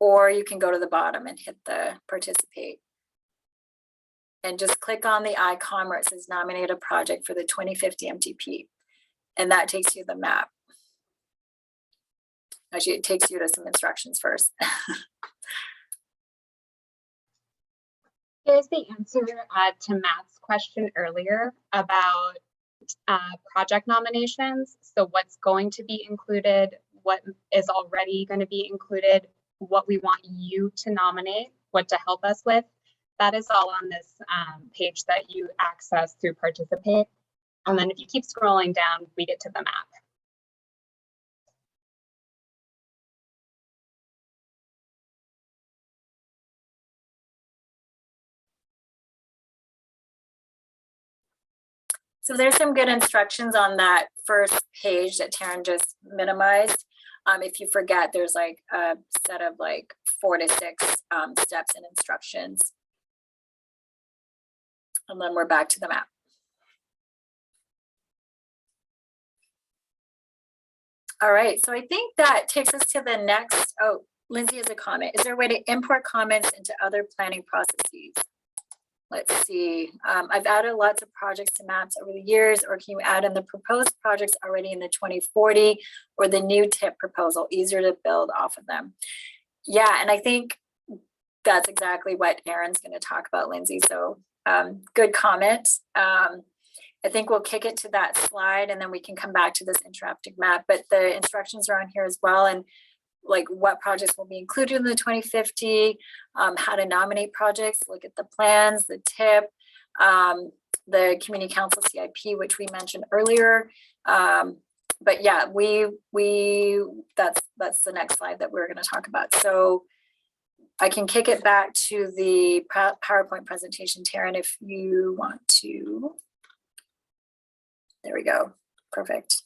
or you can go to the bottom and hit the participate. And just click on the icon where it says nominate a project for the 2050 MTP. And that takes you to the map. Actually, it takes you to some instructions first. Here's the answer to Matt's question earlier about project nominations. So what's going to be included, what is already going to be included, what we want you to nominate, what to help us with. That is all on this page that you access through Participate. And then if you keep scrolling down, we get to the map. So there's some good instructions on that first page that Taryn just minimized. If you forget, there's like a set of like 4 to 6 steps and instructions. And then we're back to the map. All right, so I think that takes us to the next. Oh, Lindsay has a comment. Is there a way to import comments into other planning processes? Let's see. I've added lots of projects to maps over the years, or can you add in the proposed projects already in the 2040 or the new tip proposal, easier to build off of them? Yeah, and I think that's exactly what Erin's going to talk about, Lindsay. So good comment. I think we'll kick it to that slide and then we can come back to this interactive map, but the instructions are on here as well. And like what projects will be included in the 2050, how to nominate projects, look at the plans, the tip, the community council CIP, which we mentioned earlier. But yeah, that's the next slide that we're going to talk about. So I can kick it back to the PowerPoint presentation, Taryn, if you want to. There we go. Perfect.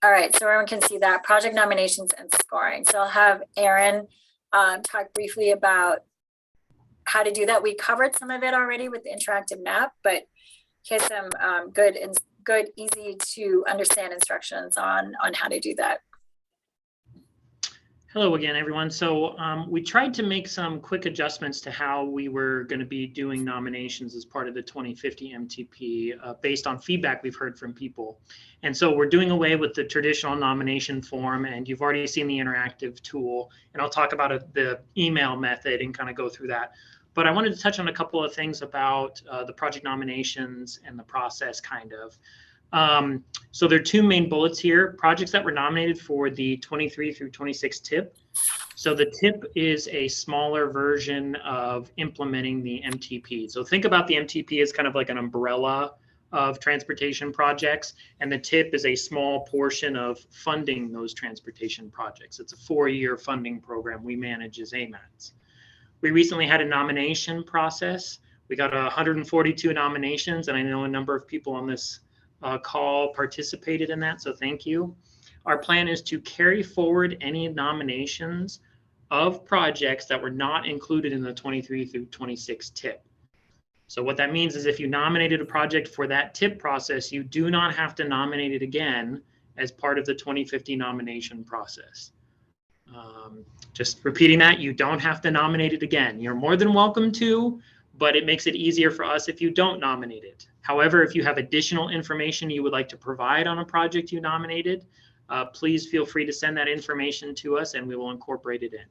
All right, so everyone can see that project nominations and scoring. So I'll have Erin talk briefly about how to do that. We covered some of it already with the interactive map, but here's some good, easy to understand instructions on how to do that. Hello again, everyone. So we tried to make some quick adjustments to how we were going to be doing nominations as part of the 2050 MTP based on feedback we've heard from people. And so we're doing away with the traditional nomination form, and you've already seen the interactive tool, and I'll talk about the email method and kind of go through that. But I wanted to touch on a couple of things about the project nominations and the process kind of. So there are 2 main bullets here, projects that were nominated for the 23 through 26 TIP. So the TIP is a smaller version of implementing the MTP. So think about the MTP as kind of like an umbrella of transportation projects, and the TIP is a small portion of funding those transportation projects. It's a 4-year funding program we manage as AMATs. We recently had a nomination process. We got 142 nominations, and I know a number of people on this call participated in that, so thank you. Our plan is to carry forward any nominations of projects that were not included in the 23 through 26 TIP. So what that means is if you nominated a project for that TIP process, you do not have to nominate it again as part of the 2050 nomination process. Just repeating that, you don't have to nominate it again. You're more than welcome to, but it makes it easier for us if you don't nominate it. However, if you have additional information you would like to provide on a project you nominated, please feel free to send that information to us and we will incorporate it in.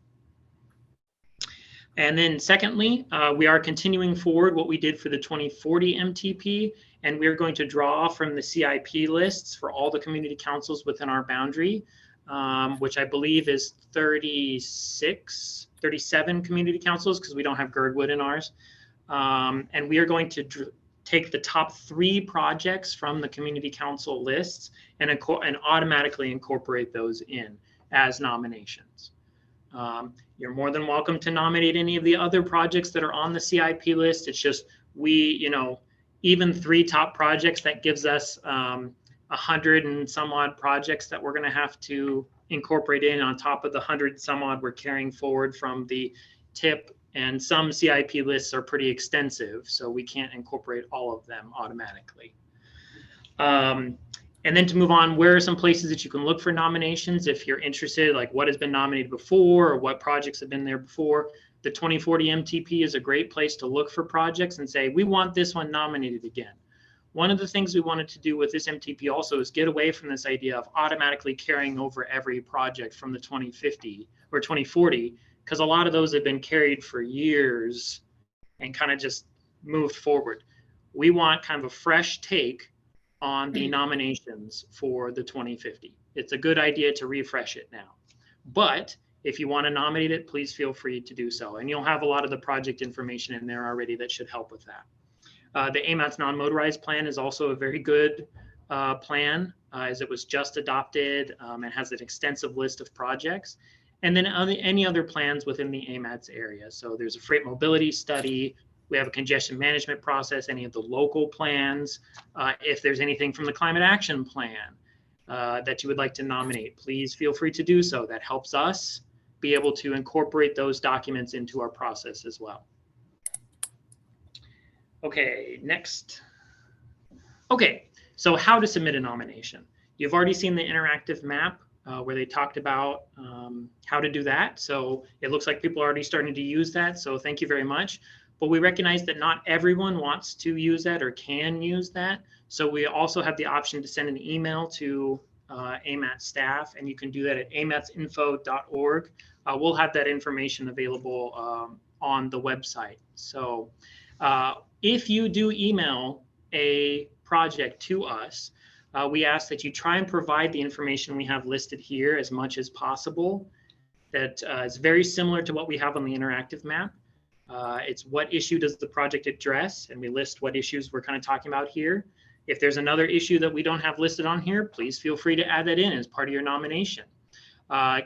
And then secondly, we are continuing forward what we did for the 2040 MTP, and we're going to draw from the CIP lists for all the community councils within our boundary, which I believe is 37 community councils because we don't have Girdwood in ours. And we are going to take the top 3 projects from the community council lists and automatically incorporate those in as nominations. You're more than welcome to nominate any of the other projects that are on the CIP list. It's just even 3 top projects, that gives us 100 and some odd projects that we're going to have to incorporate in on top of the 100 some odd we're carrying forward from the TIP. And some CIP lists are pretty extensive, so we can't incorporate all of them automatically. And then to move on, where are some places that you can look for nominations if you're interested, like what has been nominated before or what projects have been there before? The 2040 MTP is a great place to look for projects and say, we want this one nominated again. one of the things we wanted to do with this MTP also is get away from this idea of automatically carrying over every project from the 2050 or 2040, because a lot of those have been carried for years and kind of just moved forward. We want kind of a fresh take on the nominations for the 2050. It's a good idea to refresh it now. But if you want to nominate it, please feel free to do so. And you'll have a lot of the project information in there already that should help with that. The AMATS non-motorized plan is also a very good plan, as it was just adopted and has an extensive list of projects. And then any other plans within the AMATS area. So there's a freight mobility study. We have a congestion management process, any of the local plans. If there's anything from the climate action plan that you would like to nominate, please feel free to do so. That helps us be able to incorporate those documents into our process as well. Okay, next. Okay, so how to submit a nomination. You've already seen the interactive map where they talked about how to do that. So it looks like people are already starting to use that. So thank you very much. But we recognize that not everyone wants to use that or can use that. So we also have the option to send an email to AMAT staff, and you can do that at amatsinfo.org. We'll have that information available on the website. So if you do email a project to us, we ask that you try and provide the information we have listed here as much as possible. That is very similar to what we have on the interactive map. It's what issue does the project address, and we list what issues we're kind of talking about here. If there's another issue that we don't have listed on here, please feel free to add that in as part of your nomination.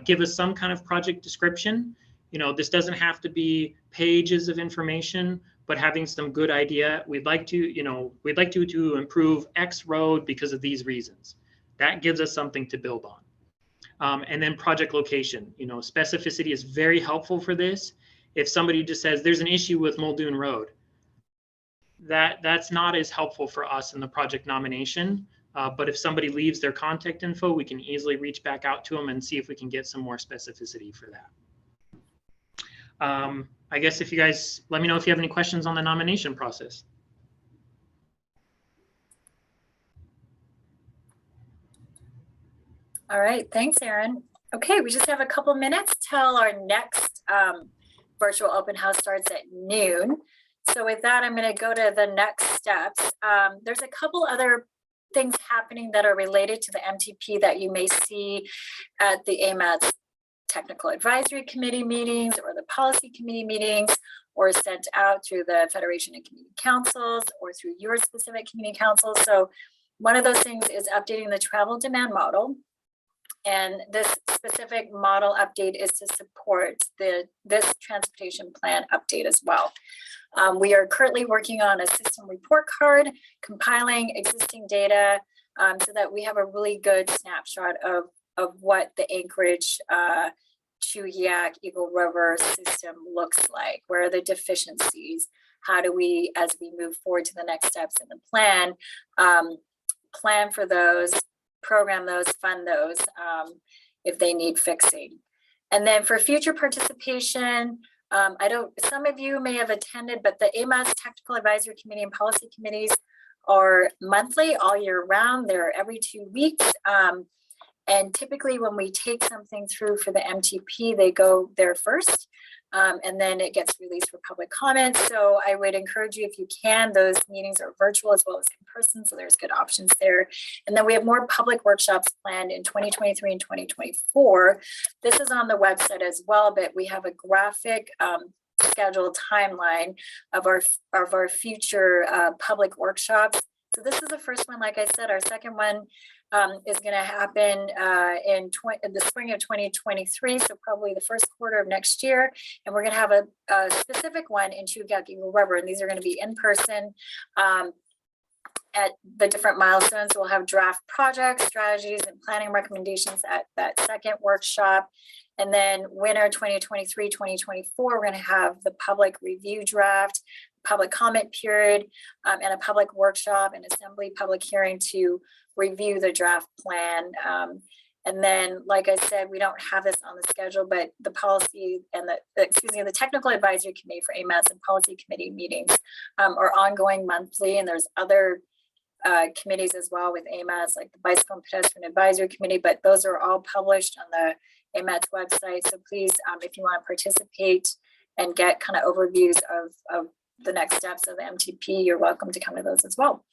Give us some kind of project description. You know, this doesn't have to be pages of information, but having some good idea. We'd like to improve X road because of these reasons. That gives us something to build on. And then project location. You know, specificity is very helpful for this. If somebody just says there's an issue with Muldoon Road, that's not as helpful for us in the project nomination. But if somebody leaves their contact info, we can easily reach back out to them and see if we can get some more specificity for that. I guess if you guys let me know if you have any questions on the nomination process. All right, thanks, Aaron. Okay, we just have a couple minutes till our next virtual open house starts at noon. So with that, I'm going to go to the next steps. There's a couple other things happening that are related to the MTP that you may see at the AMATS Technical Advisory Committee meetings or the Policy Committee meetings, or sent out through the Federation and Community Councils or through your specific community councils. So one of those things is updating the travel demand model. And this specific model update is to support this transportation plan update as well. We are currently working on a system report card, compiling existing data so that we have a really good snapshot of what the Anchorage Chuyak Eagle River system looks like. Where are the deficiencies? How do we, as we move forward to the next steps in the plan, plan for those, program those, fund those if they need fixing. And then for future participation, some of you may have attended, but the AMATS Technical Advisory Committee and Policy Committees are monthly all year round. They're every 2 weeks. And typically when we take something through for the MTP, they go there first. And then it gets released for public comment. So I would encourage you, if you can, those meetings are virtual as well as in person. So there's good options there. And then we have more public workshops planned in 2023 and 2024. This is on the website as well, but we have a graphic scheduled timeline of our future public workshops. So this is the first one. Like I said, our second one is going to happen in the spring of 2023, so probably the first quarter of next year. And we're going to have a specific one in Chuyak Eagle River, and these are going to be in person at the different milestones. We'll have draft projects, strategies, and planning recommendations at that second workshop. And then winter 2023, 2024, we're going to have the public review draft, public comment period, and a public workshop and assembly public hearing to review the draft plan. And then, like I said, we don't have this on the schedule, but the policy and the technical advisory committee for AMATS and policy committee meetings are ongoing monthly. And there's other committees as well with AMATS, like the Bicycle and Pedestrian Advisory Committee, but those are all published on the AMATS website. So please, if you want to participate and get kind of overviews of the next steps of the MTP, you're welcome to come to those as well.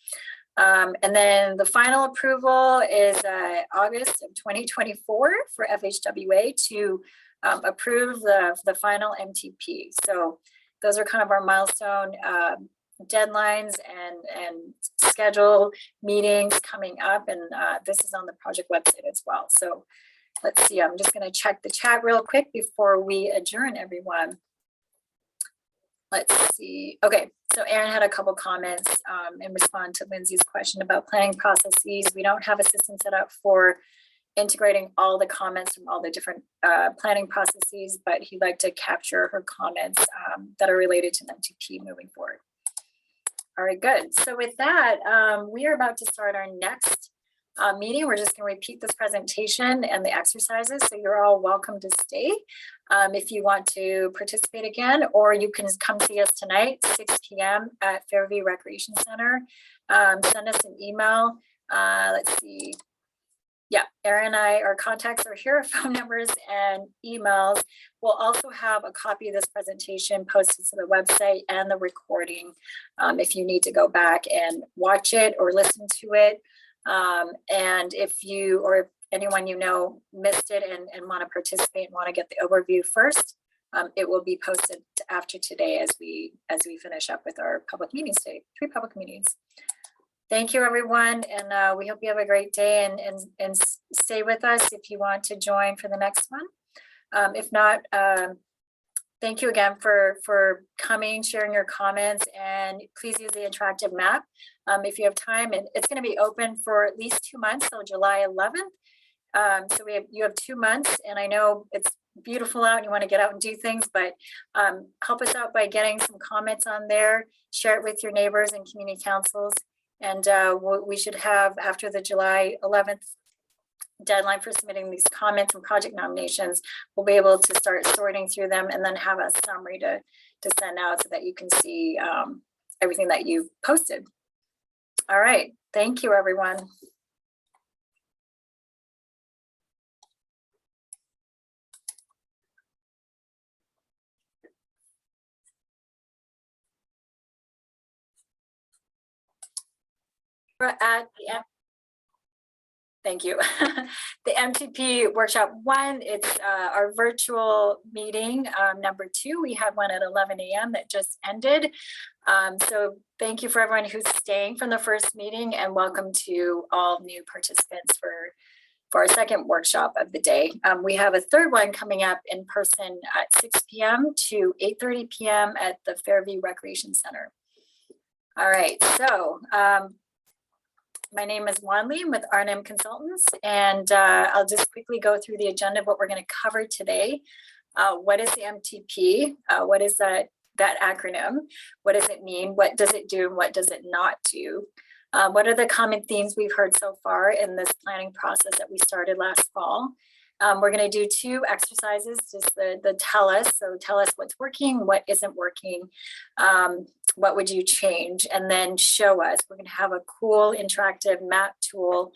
And then the final approval is August of 2024 for FHWA to approve the final MTP. So those are kind of our milestone deadlines and schedule meetings coming up. And this is on the project website as well. So let's see, I'm just going to check the chat real quick before we adjourn, everyone. Let's see. Okay, so Aaron had a couple comments in response to Lindsay's question about planning processes. We don't have a system set up for integrating all the comments from all the different planning processes, but he'd like to capture her comments that are related to the MTP moving forward. All right, good. So with that, we are about to start our next meeting. We're just going to repeat this presentation and the exercises, so you're all welcome to stay if you want to participate again, or you can come see us tonight, 6 p.m. at Fairview Recreation Center. Send us an email. Let's see. Yeah, Erin and I, our contacts are here, phone numbers and emails. We'll also have a copy of this presentation posted to the website and the recording if you need to go back and watch it or listen to it. And if you or if anyone you know missed it and want to participate and want to get the overview first, it will be posted after today as we finish up with our public meetings today, 3 public meetings. Thank you, everyone, and we hope you have a great day and stay with us if you want to join for the next one. If not, thank you again for coming, sharing your comments, and please use the interactive map if you have time. And it's going to be open for at least 2 months, so July 11th. So you have 2 months, and I know it's beautiful out and you want to get out and do things, but help us out by getting some comments on there. Share it with your neighbors and community councils. And we should have, after the July 11th deadline for submitting these comments and project nominations, we'll be able to start sorting through them and then have a summary to send out so that you can see everything that you posted. All right, thank you, everyone. We're at the end. Thank you. The MTP Workshop 1, it's our virtual meeting, number 2. We had one at 11 a.m. that just ended. So thank you for everyone who's staying from the first meeting, and welcome to all new participants for our second workshop of the day. We have a third one coming up in person at 6 p.m. to 8:30 p.m. at the Fairview Recreation Center. All right, so my name is Wan Lee with R&M Consultants, and I'll just quickly go through the agenda of what we're going to cover today. What is the MTP? What is that acronym? What does it mean? What does it do and what does it not do? What are the common themes we've heard so far in this planning process that we started last fall? We're going to do 2 exercises, just the tell us. So tell us what's working, what isn't working, what would you change, and then show us. We're going to have a cool interactive map tool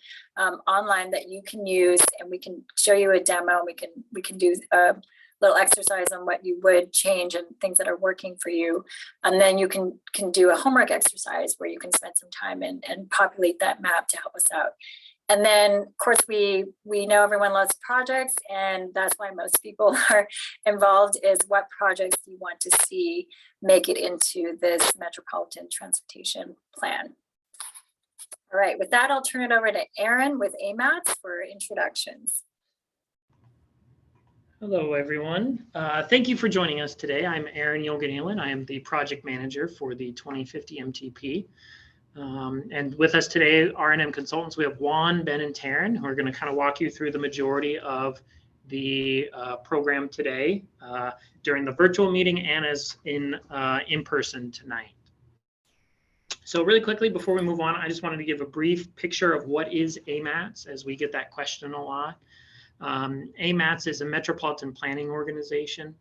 online that you can use, and we can show you a demo. We can do a little exercise on what you would change and things that are working for you. And then you can do a homework exercise where you can spend some time and populate that map to help us out. And then, of course, we know everyone loves projects, and that's why most people are involved, is what projects do you want to see make it into this Metropolitan Transportation Plan. All right, with that, I'll turn it over to Aaron with AMATS for introductions. Hello, everyone. Thank you for joining us today. I'm Aaron Yolganilan. I am the project manager for the 2050 MTP. And with us today, R&M Consultants, we have Juan, Ben, and Taryn, who are going to kind of walk you through the majority of the program today during the virtual meeting and as in person tonight. So really quickly, before we move on, I just wanted to give a brief picture of what is AMATS, as we get that question a lot. AMATS is a metropolitan planning organization.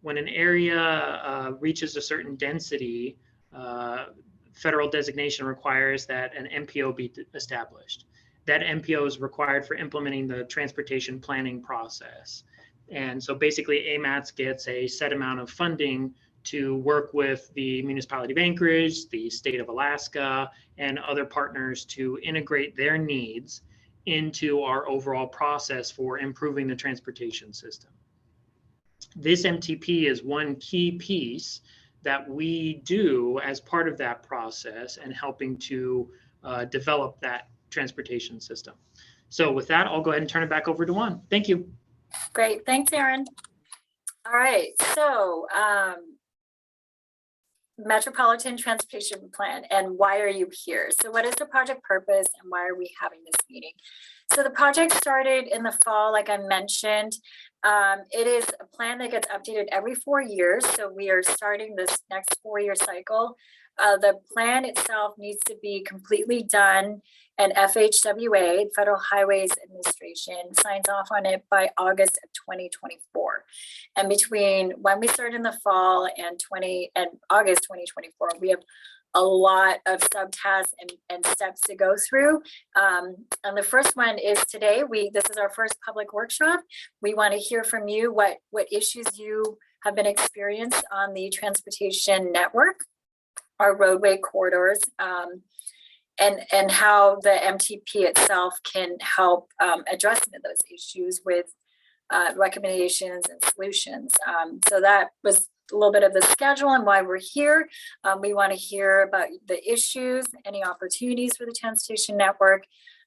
When an area reaches a certain density, federal designation requires that an MPO be established. That MPO is required for implementing the transportation planning process. And so basically AMATS gets a set amount of funding to work with the municipality of Anchorage, the state of Alaska, and other partners to integrate their needs into our overall process for improving the transportation system. This MTP is one key piece that we do as part of that process and helping to develop that transportation system. So with that, I'll go ahead and turn it back over to Juan. Thank you. Great, thanks, Aaron. All right, so Metropolitan Transportation Plan, and why are you here? So what is the project purpose and why are we having this meeting? So the project started in the fall, like I mentioned. It is a plan that gets updated every 4 years. So we are starting this next 4-year cycle. The plan itself needs to be completely done, and FHWA, Federal Highways Administration, signs off on it by August of 2024. And between when we start in the fall and August 2024, we have a lot of subtasks and steps to go through. And the first one is today. This is our first public workshop. We want to hear from you what issues you have been experienced on the transportation network, our roadway corridors, and how the MTP itself can help address some of those issues with recommendations and solutions. So that was a little bit of the schedule and why we're here. We want to hear about the issues, any opportunities for the transportation network.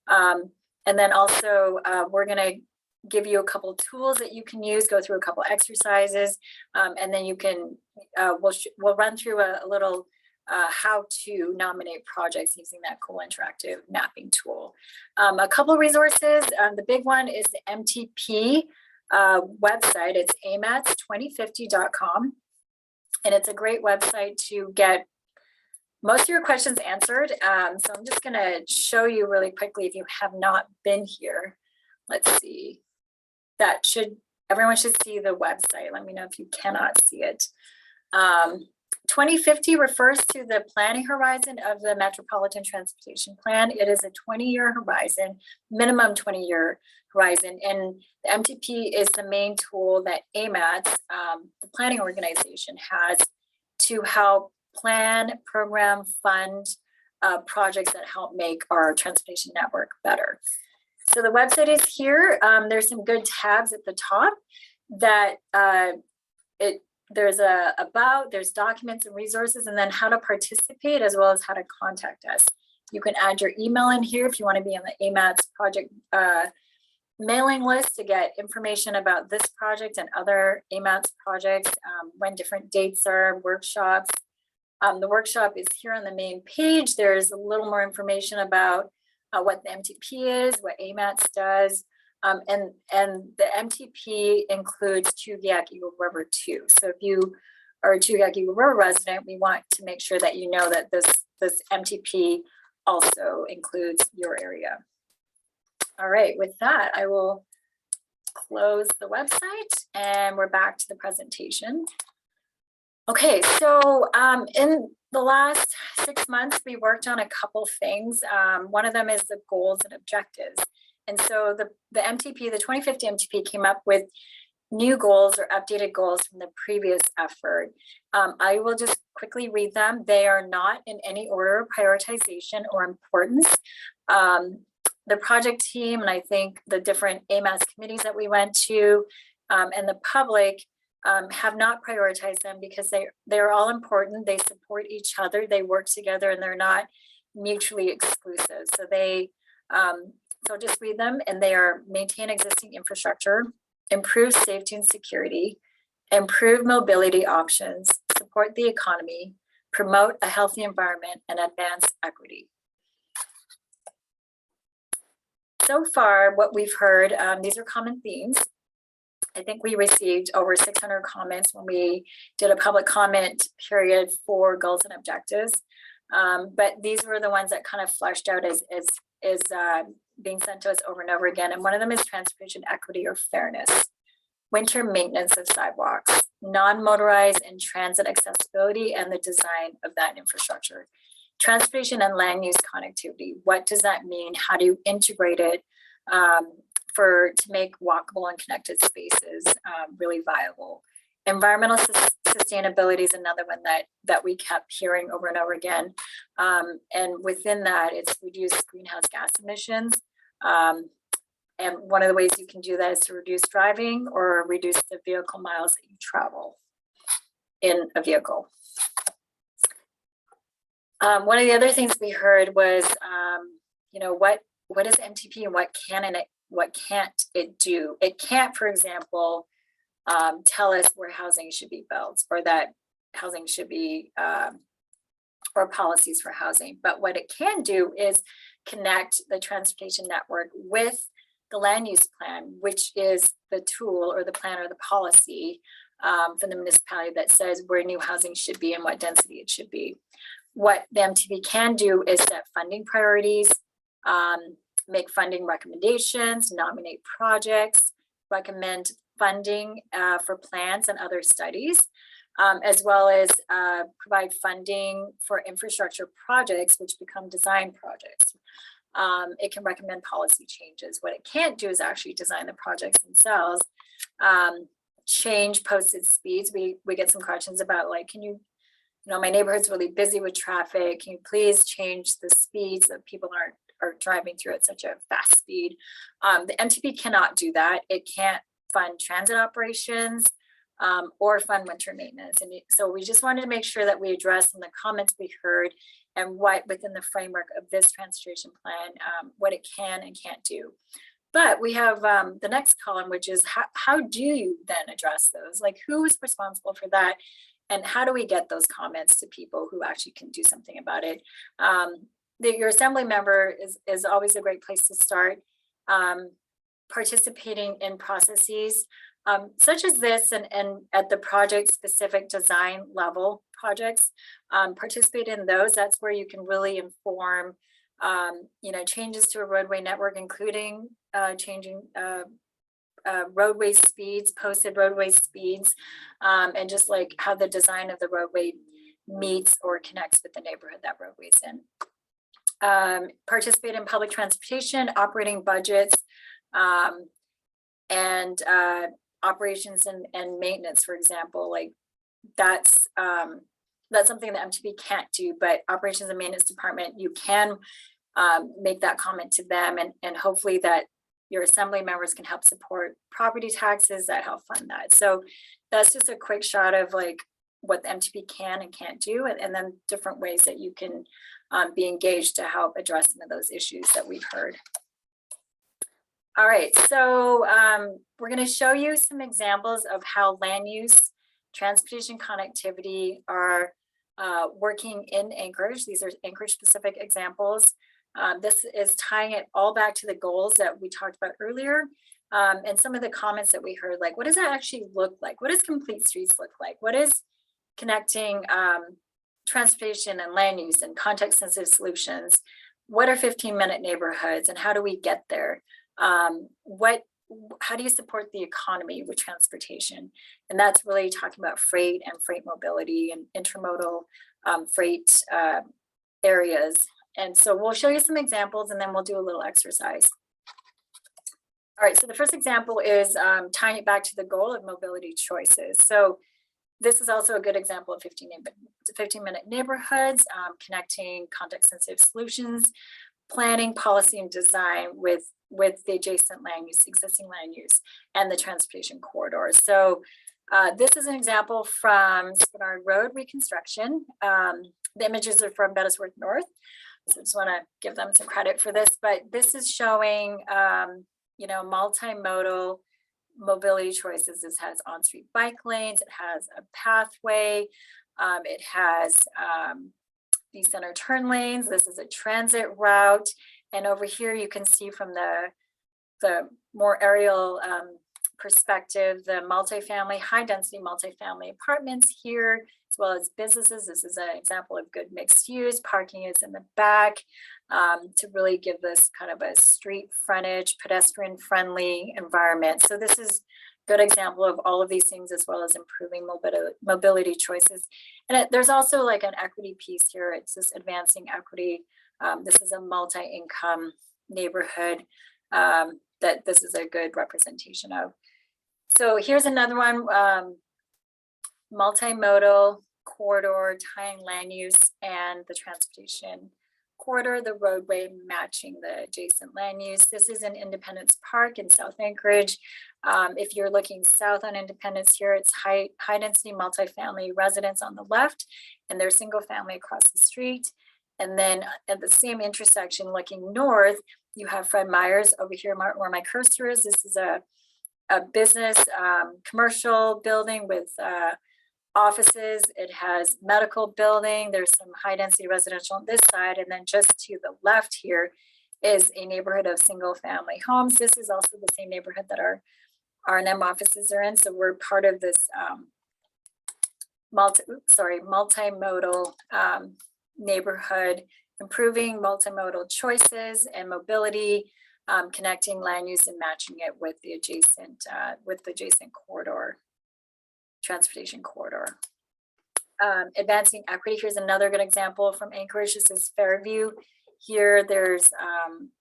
And then also we're going to give you a couple tools that you can use, go through a couple exercises, and then you can, we'll run through a little how to nominate projects using that cool interactive mapping tool. A couple resources. The big one is the MTP website. It's amats2050.com. And it's a great website to get most of your questions answered. So I'm just going to show you really quickly if you have not been here. Let's see. Everyone should see the website. Let me know if you cannot see it. 2050 refers to the planning horizon of the Metropolitan Transportation Plan. It is a 20-year horizon, minimum 20-year horizon. And the MTP is the main tool that AMATS, the planning organization, has to help plan, program, fund projects that help make our transportation network better. So the website is here. There's some good tabs at the top that there's there's documents and resources, and then how to participate as well as how to contact us. You can add your email in here if you want to be on the AMATS project mailing list to get information about this project and other AMATS projects, when different dates are, workshops. The workshop is here on the main page. There's a little more information about what the MTP is, what AMATS does. And the MTP includes Chugiak Eagle River too. So if you are a Chugiak Eagle River resident, we want to make sure that you know that this MTP also includes your area. All right, with that, I will close the website and we're back to the presentation. Okay, so in the last 6 months, we worked on a couple things. One of them is the goals and objectives. And so the MTP, the 2050 MTP, came up with new goals or updated goals from the previous effort. I will just quickly read them. They are not in any order of prioritization or importance. The project team, and I think the different AMATS committees that we went to, and the public have not prioritized them because they're all important. They support each other, they work together, and they're not mutually exclusive. So so just read them, and they are: maintain existing infrastructure, improve safety and security, improve mobility options, support the economy, promote a healthy environment, and advance equity. So far, what we've heard, these are common themes. I think we received over 600 comments when we did a public comment period for goals and objectives. But these were the ones that kind of fleshed out as being sent to us over and over again. And one of them is transportation equity or fairness, winter maintenance of sidewalks, non-motorized and transit accessibility, and the design of that infrastructure. transportation and land use connectivity. What does that mean? How do you integrate it to make walkable and connected spaces really viable? Environmental sustainability is another one that we kept hearing over and over again. And within that, it's reduce greenhouse gas emissions. And one of the ways you can do that is to reduce driving or reduce the vehicle miles that you travel in a vehicle. One of the other things we heard was, what is MTP and what can't it do? It can't, for example, tell us where housing should be built or that housing should be, or policies for housing. But what it can do is connect the transportation network with the land use plan, which is the tool or the plan or the policy from the municipality that says where new housing should be and what density it should be. What the MTP can do is set funding priorities, make funding recommendations, nominate projects, recommend funding for plans and other studies, as well as provide funding for infrastructure projects, which become design projects. It can recommend policy changes. What it can't do is actually design the projects themselves, change posted speeds. We get some questions about like, can you my neighborhood's really busy with traffic. Can you please change the speeds that people are driving through at such a fast speed? The MTP cannot do that. It can't fund transit operations or fund winter maintenance. And so we just wanted to make sure that we address in the comments we heard and what within the framework of this transportation plan, what it can and can't do. But we have the next column, which is how do you then address those? Like who is responsible for that? And how do we get those comments to people who actually can do something about it? Your assembly member is always a great place to start. Participating in processes such as this and at the project specific design level projects, participate in those. That's where you can really inform changes to a roadway network, including changing roadway speeds, posted roadway speeds, and just like how the design of the roadway meets or connects with the neighborhood that roadway's in. Participate in public transportation, operating budgets, and operations and maintenance, for example. Like that's something that MTP can't do, but operations and maintenance department, you can make that comment to them, and hopefully that your assembly members can help support property taxes that help fund that. So that's just a quick shot of like what the MTP can and can't do, and then different ways that you can be engaged to help address some of those issues that we've heard. All right, so we're going to show you some examples of how land use, transportation connectivity are working in Anchorage. These are Anchorage specific examples. This is tying it all back to the goals that we talked about earlier. And some of the comments that we heard, like, what does that actually look like? What does complete streets look like? What is connecting transportation and land use and context sensitive solutions? What are 15-minute neighborhoods and how do we get there? How do you support the economy with transportation? And that's really talking about freight and freight mobility and intermodal freight areas. And so we'll show you some examples and then we'll do a little exercise. All right, so the first example is tying it back to the goal of mobility choices. So this is also a good example of 15-minute neighborhoods, connecting context-sensitive solutions, planning, policy, and design with the adjacent land use, existing land use, and the transportation corridors. So this is an example from Spinard Road reconstruction. The images are from Bettisworth North. So I just want to give them some credit for this, but this is showing, multimodal mobility choices. This has on-street bike lanes, it has a pathway, it has these center turn lanes. This is a transit route. And over here, you can see from the more aerial perspective, the multifamily, high density multifamily apartments here, as well as businesses. This is an example of good mixed use. Parking is in the back to really give this kind of a street frontage, pedestrian friendly environment. So this is good example of all of these things, as well as improving mobility choices. And there's also like an equity piece here. It's just advancing equity. This is a multi-income neighborhood that this is a good representation of. So here's another one, multimodal corridor tying land use and the transportation corridor, the roadway matching the adjacent land use. This is in Independence Park in South Anchorage. If you're looking south on Independence here, it's high density multifamily residents on the left, and there's single family across the street. And then at the same intersection looking north, you have Fred Meyer's over here where my cursor is. This is a business commercial building with offices. It has medical building. There's some high density residential on this side. And then just to the left here is a neighborhood of single family homes. This is also the same neighborhood that our R&M offices are in. So we're part of this multimodal neighborhood, improving multimodal choices and mobility, connecting land use and matching it with the adjacent corridor, transportation corridor. Advancing equity, here's another good example from Anchorage. This is Fairview. Here there's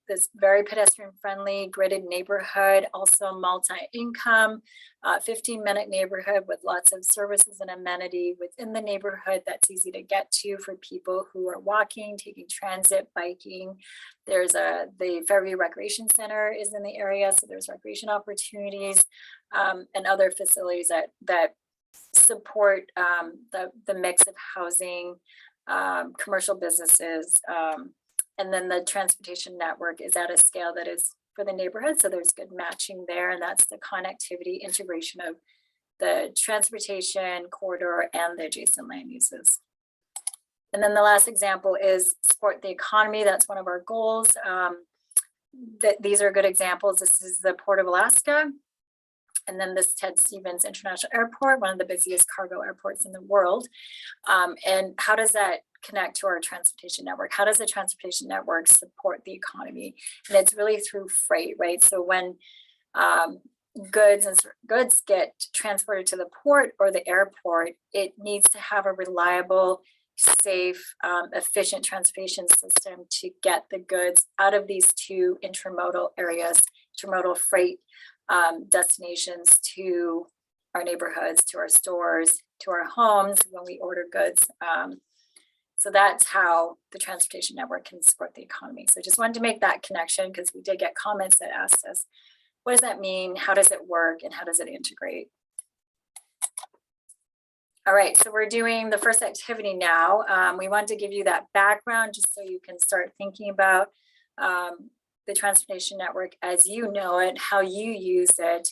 this very pedestrian friendly gridded neighborhood, also multi-income, 15-minute neighborhood with lots of services and amenity within the neighborhood that's easy to get to for people who are walking, taking transit, biking. There's the Fairview Recreation Center is in the area, so there's recreation opportunities and other facilities that support the mix of housing, commercial businesses, and then the transportation network is at a scale that is for the neighborhood. So there's good matching there. And that's the connectivity integration of the transportation corridor and the adjacent land uses. And then the last example is support the economy. That's one of our goals. These are good examples. This is the Port of Alaska. And then this Ted Stevens International Airport, one of the busiest cargo airports in the world. And how does that connect to our transportation network? How does the transportation network support the economy? And it's really through freight, right? So when goods get transported to the port or the airport, it needs to have a reliable, safe, efficient transportation system to get the goods out of these two intermodal areas, intermodal freight destinations to our neighborhoods, to our stores, to our homes when we order goods. So that's how the transportation network can support the economy. So just wanted to make that connection because we did get comments that asked us, what does that mean? How does it work? And how does it integrate? All right, so we're doing the first activity now. We want to give you that background just so you can start thinking about the transportation network as you know it, how you use it,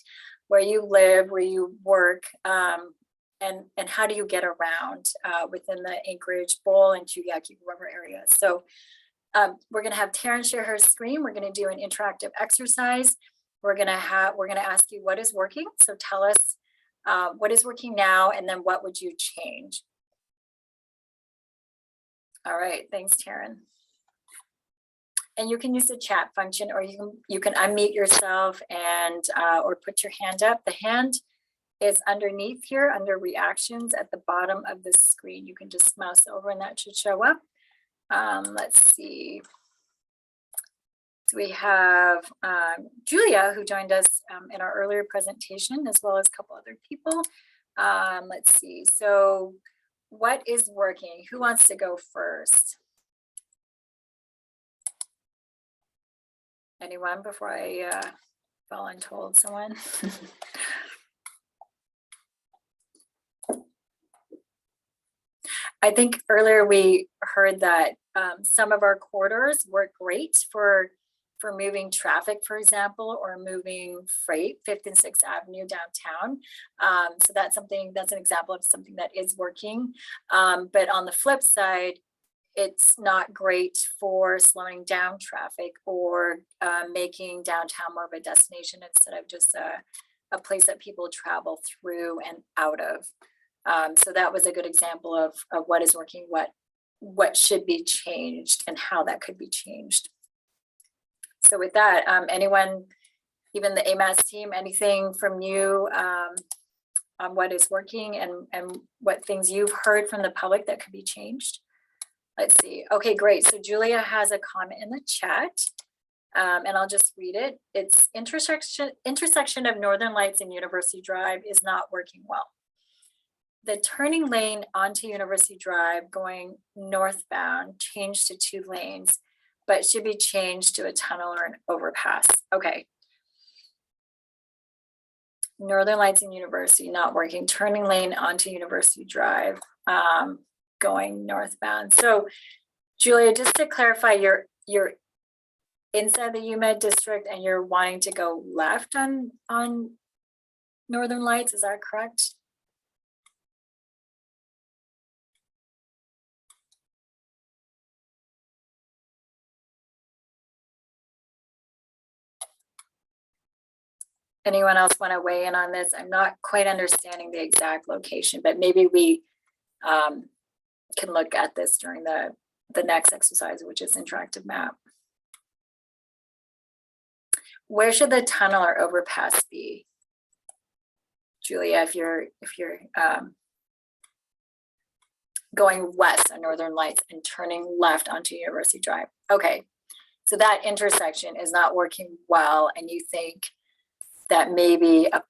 where you live, where you work, and how do you get around within the Anchorage, Bowl, and Kewiyaki River area. So we're going to have Taryn share her screen. We're going to do an interactive exercise. We're going to ask you what is working. So tell us what is working now, and then what would you change? All right, thanks, Taryn. And you can use the chat function, or you can unmute yourself and or put your hand up. The hand is underneath here under reactions at the bottom of the screen. You can just mouse over and that should show up. Let's see. So we have Julia, who joined us in our earlier presentation, as well as a couple other people. Let's see. So what is working? Who wants to go first? Anyone before I voluntold someone? I think earlier we heard that some of our corridors work great for moving traffic, for example, or moving freight, 5th and 6th Avenue downtown. So that's an example of something that is working. But on the flip side, it's not great for slowing down traffic or making downtown more of a destination instead of just a place that people travel through and out of. So that was a good example of what is working, what should be changed, and how that could be changed. So with that, anyone even the AMAS team, anything from you on what is working and what things you've heard from the public that could be changed? Let's see. Okay, great. So Julia has a comment in the chat, and I'll just read it. It's intersection of Northern Lights and University Drive is not working well. The turning lane onto University Drive going northbound changed to 2 lanes, but should be changed to a tunnel or an overpass. Okay. Northern Lights and University not working, turning lane onto University Drive, going northbound. So Julia, just to clarify, you're inside the UMed district and you're wanting to go left on Northern Lights, is that correct? Anyone else want to weigh in on this? I'm not quite understanding the exact location, but maybe we can look at this during the next exercise, which is interactive map. Where should the tunnel or overpass be? Julia, if you're going west on Northern Lights and turning left onto University Drive. Okay, so that intersection is not working well, and you think that maybe a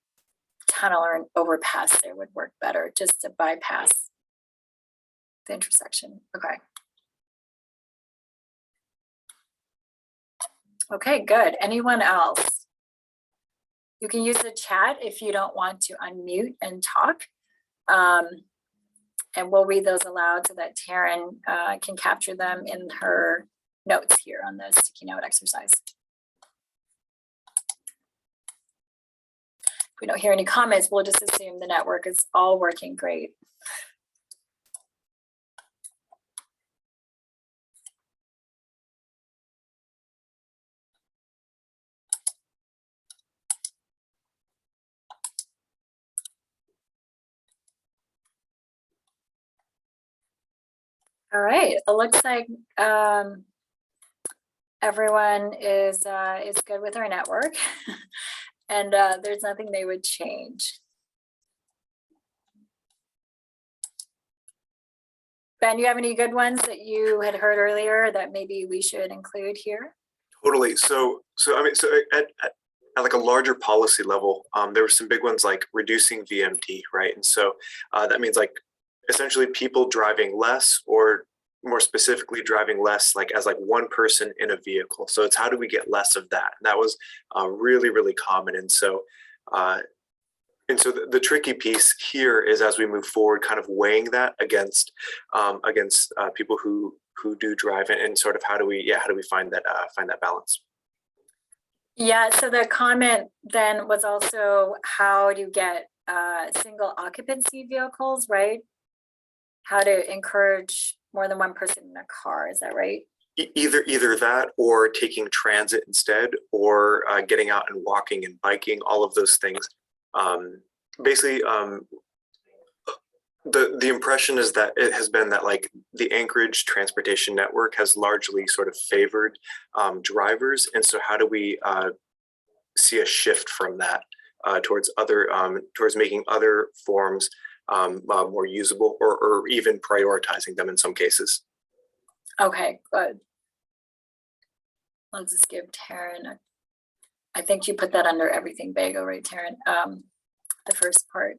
tunnel or an overpass there would work better just to bypass the intersection. Okay. Okay, good. Anyone else? You can use the chat if you don't want to unmute and talk. And we'll read those aloud so that Taryn can capture them in her notes here on the sticky note exercise. If we don't hear any comments, we'll just assume the network is all working great. All right, it looks like everyone is good with our network, and there's nothing they would change. Ben, you have any good ones that you had heard earlier that maybe we should include here? Totally. So I mean, so at like a larger policy level, there were some big ones like reducing VMT, right? And so that means like essentially people driving less, or more specifically driving less like as like one person in a vehicle. So it's how do we get less of that? And that was really, really common. And so the tricky piece here is, as we move forward, kind of weighing that against people who do drive, and sort of how do we find that balance? Yeah, so the comment then was also how do you get single occupancy vehicles, right? How to encourage more than one person in a car, is that right? Either that, or taking transit instead, or getting out and walking and biking, all of those things. Basically, the impression is that it has been that like the Anchorage transportation network has largely sort of favored drivers, and so how do we see a shift from that towards making other forms more usable, or even prioritizing them in some cases? Okay, good. I'll just give Taryn I think you put that under everything bagel, right, Taryn? The first part.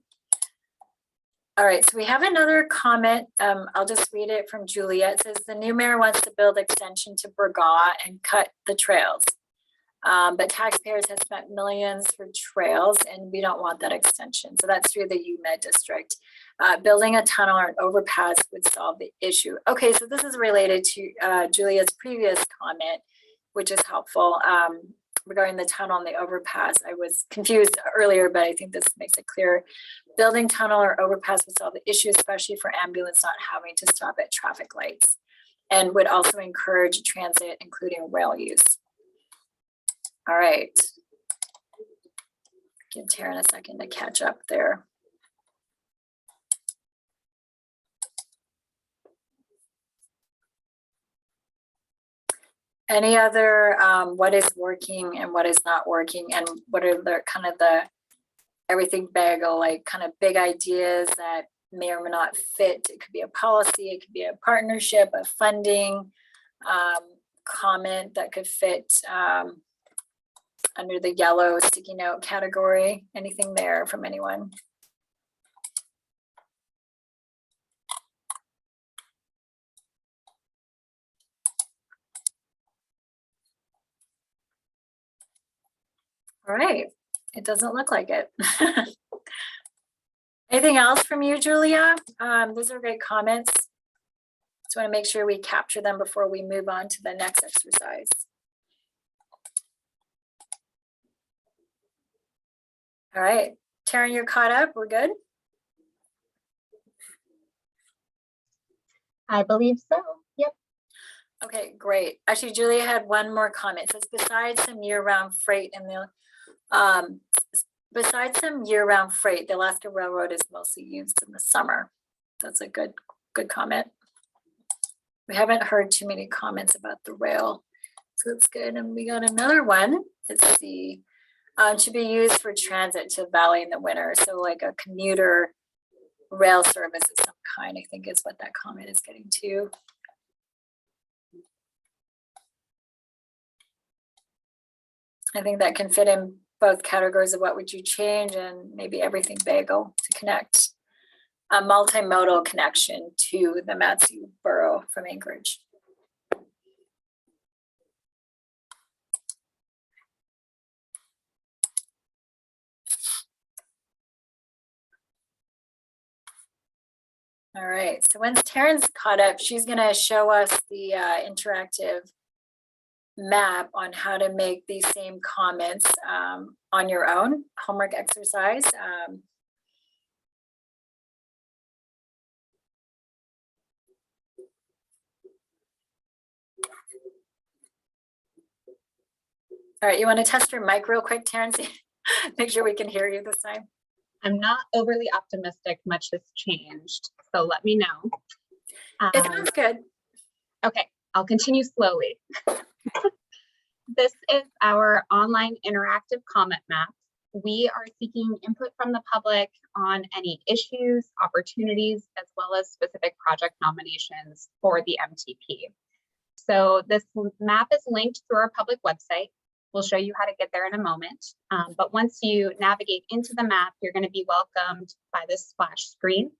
All right, so we have another comment. I'll just read it from Julia. It says the new mayor wants to build extension to Burgaw and cut the trails. But taxpayers have spent millions for trails, and we don't want that extension. So that's through the UMed district. Building a tunnel or an overpass would solve the issue. Okay, so this is related to Julia's previous comment, which is helpful. Regarding the tunnel and the overpass, I was confused earlier, but I think this makes it clear. Building tunnel or overpass would solve the issue, especially for ambulance not having to stop at traffic lights, and would also encourage transit, including rail use. All right. Give Taryn a second to catch up there. Any other, what is working and what is not working, and what are the kind of the everything bagel, like kind of big ideas that may or may not fit? It could be a policy, it could be a partnership, a funding comment that could fit under the yellow sticky note category. Anything there from anyone? All right, it doesn't look like it. Anything else from you, Julia? Those are great comments. Just want to make sure we capture them before we move on to the next exercise. All right, Taryn, you're caught up. We're good? I believe so. Yep. Okay, great. Actually, Julia had one more comment. It says, besides some year-round freight and the Alaska Railroad is mostly used in the summer. That's a good comment. We haven't heard too many comments about the rail, so that's good. And we got another one. Let's see. Should be used for transit to Valley in the winter. So like a commuter rail service of some kind, I think is what that comment is getting to. I think that can fit in both categories of what would you change and maybe everything bagel to connect a multimodal connection to the Matsu borough from Anchorage. All right, so once Taryn's caught up, she's gonna show us the interactive map on how to make these same comments on your own homework exercise. All right, you want to test your mic real quick, Taryn? Make sure we can hear you this time. I'm not overly optimistic much has changed, so let me know. It sounds good. Okay, I'll continue slowly. This is our online interactive comment map. We are seeking input from the public on any issues, opportunities, as well as specific project nominations for the MTP. So this map is linked through our public website. We'll show you how to get there in a moment. But once you navigate into the map, you're going to be welcomed by this splash screen.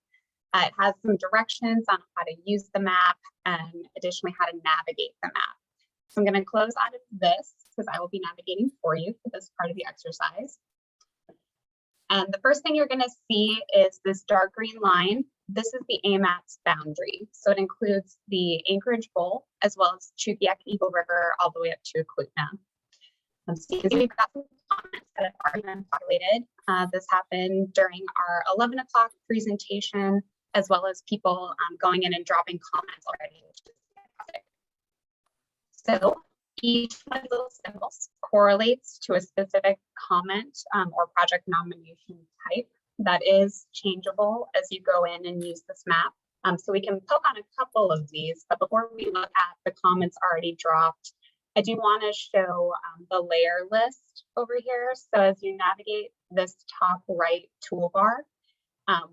It has some directions on how to use the map and additionally how to navigate the map. So I'm going to close out of this because I will be navigating for you for this part of the exercise. And the first thing you're going to see is this dark green line. This is the AMAT's boundary. So it includes the Anchorage Bowl as well as Chupiak Eagle River all the way up to Eklutna. So we've got some comments that have already been populated. This happened during our 11 o'clock presentation, as well as people going in and dropping comments already, which is fantastic. So each one of those symbols correlates to a specific comment or project nomination type that is changeable as you go in and use this map. So we can poke on a couple of these, but before we look at the comments already dropped, I do want to show the layer list over here. So as you navigate this top right toolbar,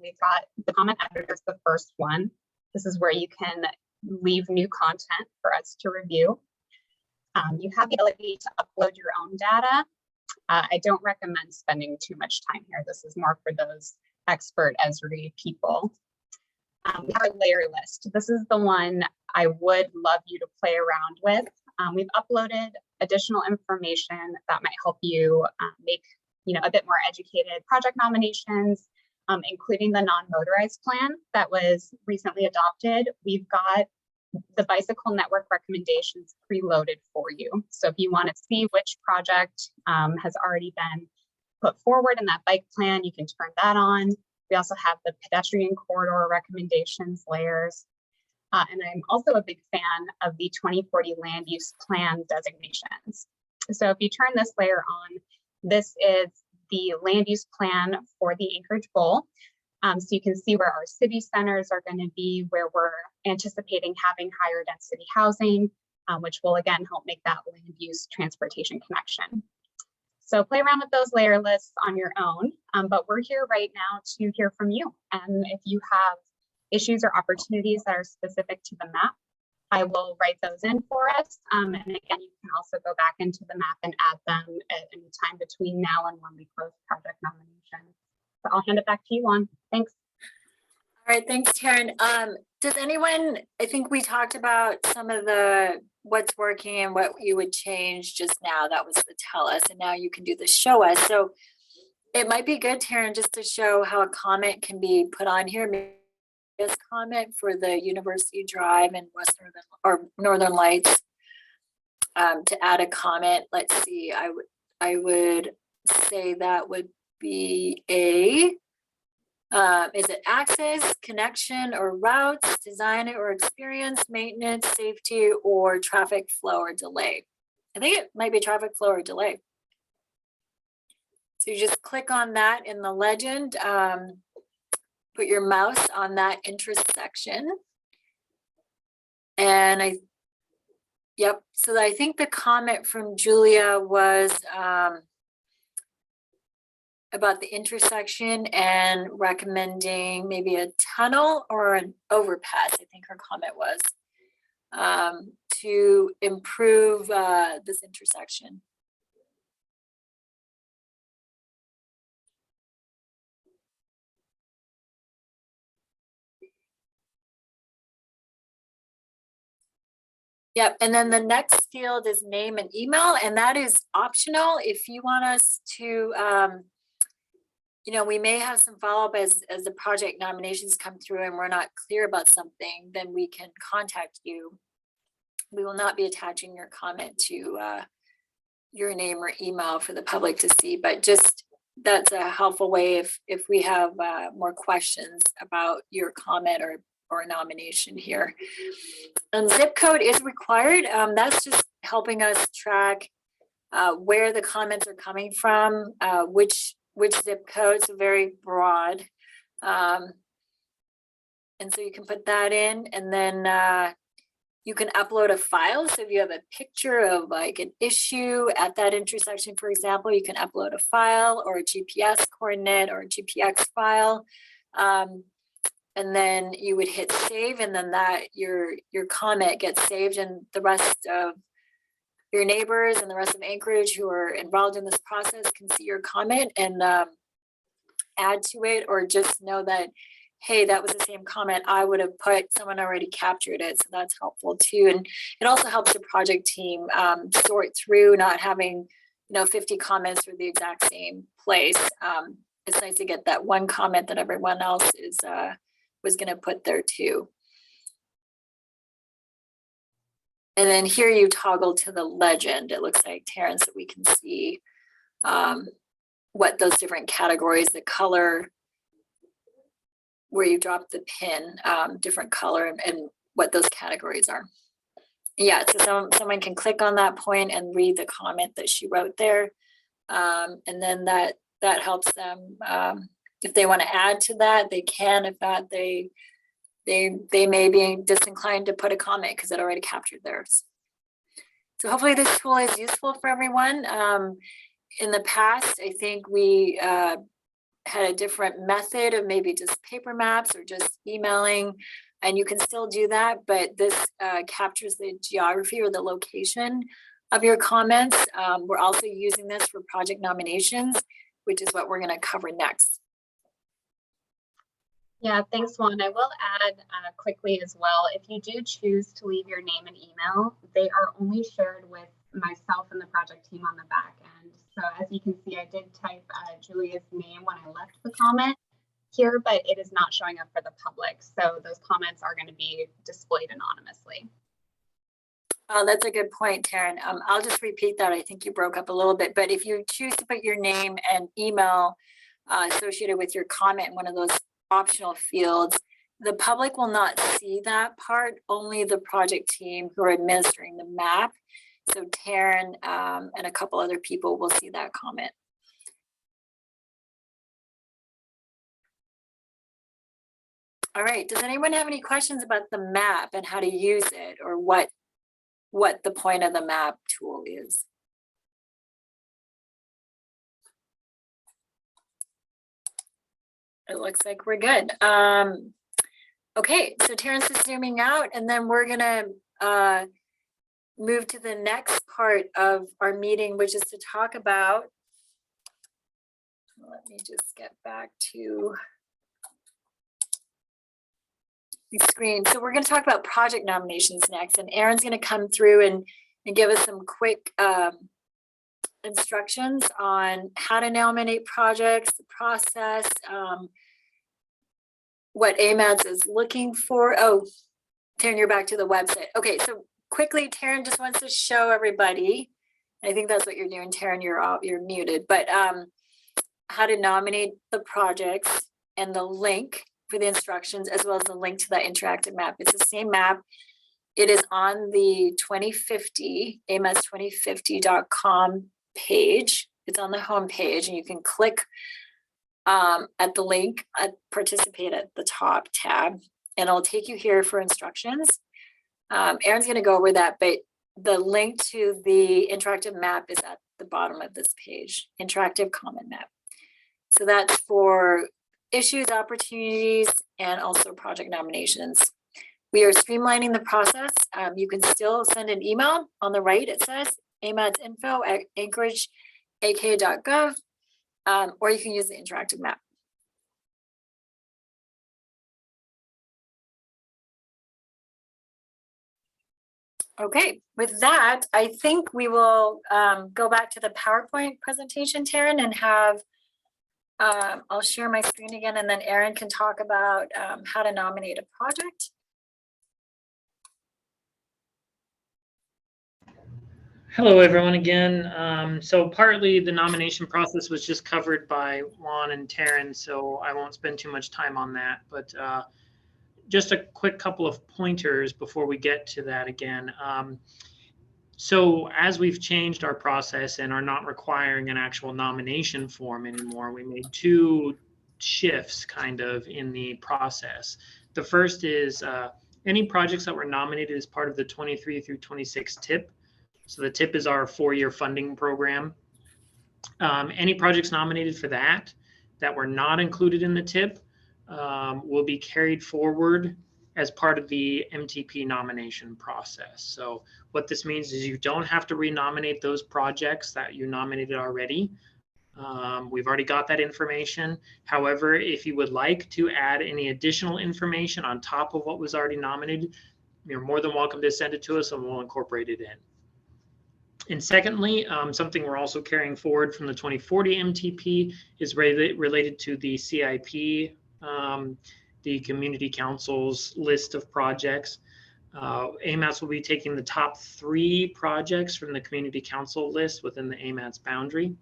we've got the comment editor is the first one. This is where you can leave new content for us to review. You have the ability to upload your own data. I don't recommend spending too much time here. This is more for those expert Esri people. We have a layer list. This is the one I would love you to play around with. We've uploaded additional information that might help you make a bit more educated project nominations, including the non-motorized plan that was recently adopted. We've got the bicycle network recommendations preloaded for you. So if you want to see which project has already been put forward in that bike plan, you can turn that on. We also have the pedestrian corridor recommendations layers. And I'm also a big fan of the 2040 land use plan designations. So if you turn this layer on, this is the land use plan for the Anchorage Bowl. So you can see where our city centers are going to be, where we're anticipating having higher density housing. which will again help make that land use transportation connection. So play around with those layer lists on your own, but we're here right now to hear from you. And if you have issues or opportunities that are specific to the map, I will write those in for us. And again, you can also go back into the map and add them at any time between now and when we close project nominations. So I'll hand it back to you, Juan. Thanks. All right, thanks, Taryn. Does anyone, I think we talked about some of the what's working and what you would change just now. That was the tell us, and now you can do the show us. So it might be good, Taryn, just to show how a comment can be put on here. Maybe this comment for the University Drive and Western or Northern Lights, to add a comment. Let's see, I would say that would be a, is it access, connection, or routes, design or experience, maintenance, safety, or traffic flow or delay? I think it might be traffic flow or delay. So you just click on that in the legend, put your mouse on that intersection. And yep, so I think the comment from Julia was about the intersection and recommending maybe a tunnel or an overpass, I think her comment was, to improve this intersection. Yep, and then the next field is name and email, and that is optional. If you want us to, you know, we may have some follow-up as the project nominations come through and we're not clear about something, then we can contact you. We will not be attaching your comment to your name or email for the public to see, but just that's a helpful way if we have more questions about your comment or a nomination here. And zip code is required. That's just helping us track where the comments are coming from, which zip code, so very broad. And so you can put that in, and then you can upload a file. So if you have a picture of like an issue at that intersection, for example, you can upload a file or a GPS coordinate or a GPX file. And then you would hit save, and then that your comment gets saved, and the rest of your neighbors and the rest of Anchorage who are involved in this process can see your comment and add to it, or just know that, hey, that was the same comment I would have put, someone already captured it. So that's helpful too. And it also helps your project team sort through not having, 50 comments for the exact same place. It's nice to get that one comment that everyone else was going to put there too. And then here you toggle to the legend, it looks like, Terrence, so we can see what those different categories, the color, where you drop the pin, different color, and what those categories are. Yeah, so someone can click on that point and read the comment that she wrote there. And then that helps them, if they want to add to that, they can. If not, they may be disinclined to put a comment because it already captured theirs. So hopefully this tool is useful for everyone. In the past, I think we had a different method of maybe just paper maps or just emailing, and you can still do that, but this captures the geography or the location of your comments. We're also using this for project nominations, which is what we're going to cover next. Yeah, thanks, Juan. I will add quickly as well, if you do choose to leave your name and email, they are only shared with myself and the project team on the back end. So as you can see, I did type Julia's name when I left the comment here, but it is not showing up for the public. So those comments are going to be displayed anonymously. Oh, that's a good point, Taryn. I'll just repeat that. I think you broke up a little bit, but if you choose to put your name and email associated with your comment in one of those optional fields, the public will not see that part, only the project team who are administering the map. So Taryn and a couple other people will see that comment. All right, does anyone have any questions about the map and how to use it, or what what the point of the map tool is. It looks like we're good. Okay, so Terrence is zooming out, and then we're gonna move to the next part of our meeting, which is to talk about, let me just get back to the screen. So we're gonna talk about project nominations next, and Aaron's gonna come through and give us some quick instructions on how to nominate projects, the process, what AMATS is looking for. Oh, Taryn, you're back to the website. Okay, so quickly, Taryn just wants to show everybody, I think that's what you're doing, Taryn, you're muted, but how to nominate the projects and the link for the instructions, as well as the link to that interactive map. It's the same map. It is on the 2050, AMATS2050.com page. It's on the home page, and you can click at the link, participate at the top tab, and it'll take you here for instructions. Aaron's going to go over that, but the link to the interactive map is at the bottom of this page, interactive comment map. So that's for issues, opportunities, and also project nominations. We are streamlining the process. You can still send an email. On the right, it says amatsinfo@anchorageak.gov, or you can use the interactive map. Okay, with that, I think we will go back to the PowerPoint presentation, Taryn, and have, I'll share my screen again, and then Aaron can talk about how to nominate a project. Hello, everyone again. So partly the nomination process was just covered by Juan and Taryn, so I won't spend too much time on that, but just a quick couple of pointers before we get to that again. So as we've changed our process and are not requiring an actual nomination form anymore, we made two shifts kind of in the process. The first is any projects that were nominated as part of the 23 through 26 TIP. So the TIP is our 4-year funding program. Any projects nominated for that were not included in the TIP will be carried forward as part of the MTP nomination process. So what this means is you don't have to renominate those projects that you nominated already. We've already got that information. However, if you would like to add any additional information on top of what was already nominated, you're more than welcome to send it to us and we'll incorporate it in. And secondly, something we're also carrying forward from the 2040 MTP is related to the CIP, the Community Council's list of projects. AMATS will be taking the top 3 projects from the Community Council list within the AMATS boundary.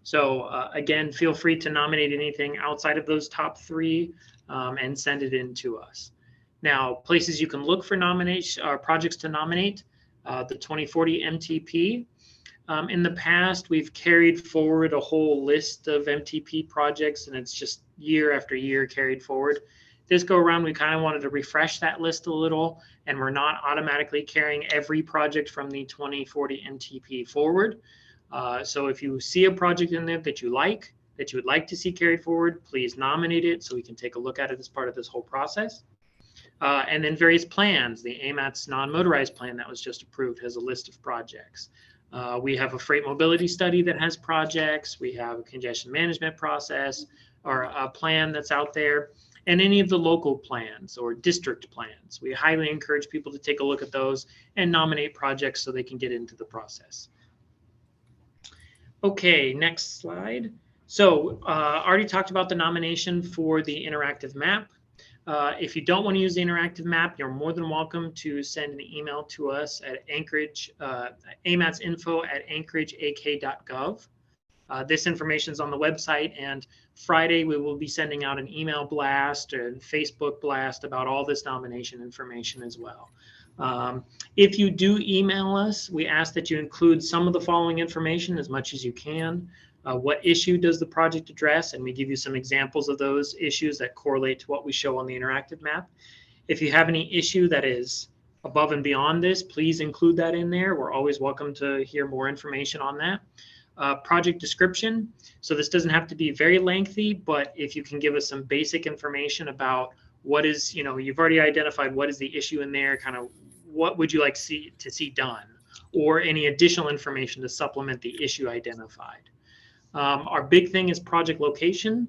So again, feel free to nominate anything outside of those top 3 and send it in to us. Now, places you can look for projects to nominate. The 2040 MTP. In the past, we've carried forward a whole list of MTP projects, and it's just year after year carried forward. This go around, we kind of wanted to refresh that list a little, and we're not automatically carrying every project from the 2040 MTP forward. So if you see a project in there that you would like to see carried forward, please nominate it so we can take a look at it as part of this whole process. And then various plans. The AMATS non-motorized plan that was just approved has a list of projects. We have a freight mobility study that has projects. We have a congestion management process or a plan that's out there, and any of the local plans or district plans. We highly encourage people to take a look at those and nominate projects so they can get into the process. Okay, next slide. So already talked about the nomination for the interactive map. If you don't want to use the interactive map, you're more than welcome to send an email to us at amatsinfo@anchorageak.gov. This information is on the website, and Friday we will be sending out an email blast and Facebook blast about all this nomination information as well. If you do email us, we ask that you include some of the following information as much as you can. What issue does the project address? And we give you some examples of those issues that correlate to what we show on the interactive map. If you have any issue that is above and beyond this, please include that in there. We're always welcome to hear more information on that. Project description. So this doesn't have to be very lengthy, but if you can give us some basic information about what is, you've already identified what is the issue in there, kind of what would you like to see done, or any additional information to supplement the issue identified. Our big thing is project location.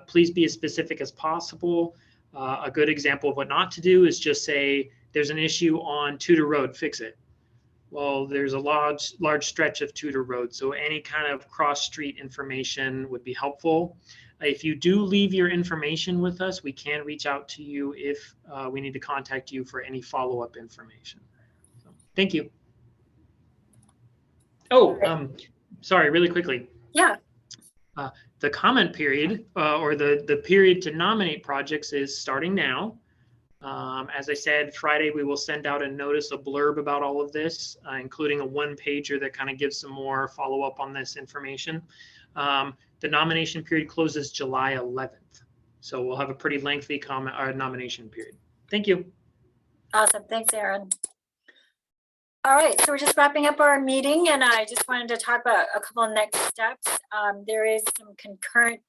Please be as specific as possible. A good example of what not to do is just say, there's an issue on Tudor Road, fix it. Well, there's a large stretch of Tudor Road, so any kind of cross-street information would be helpful. If you do leave your information with us, we can reach out to you if we need to contact you for any follow-up information. So, thank you. Oh, sorry, really quickly. Yeah. The comment period or the period to nominate projects is starting now. As I said, Friday, we will send out a notice, a blurb about all of this, including a one-pager that kind of gives some more follow-up on this information. The nomination period closes July 11th. So we'll have a pretty lengthy nomination period. Thank you. Awesome. Thanks, Aaron. All right, so we're just wrapping up our meeting, and I just wanted to talk about a couple of next steps. There is some concurrent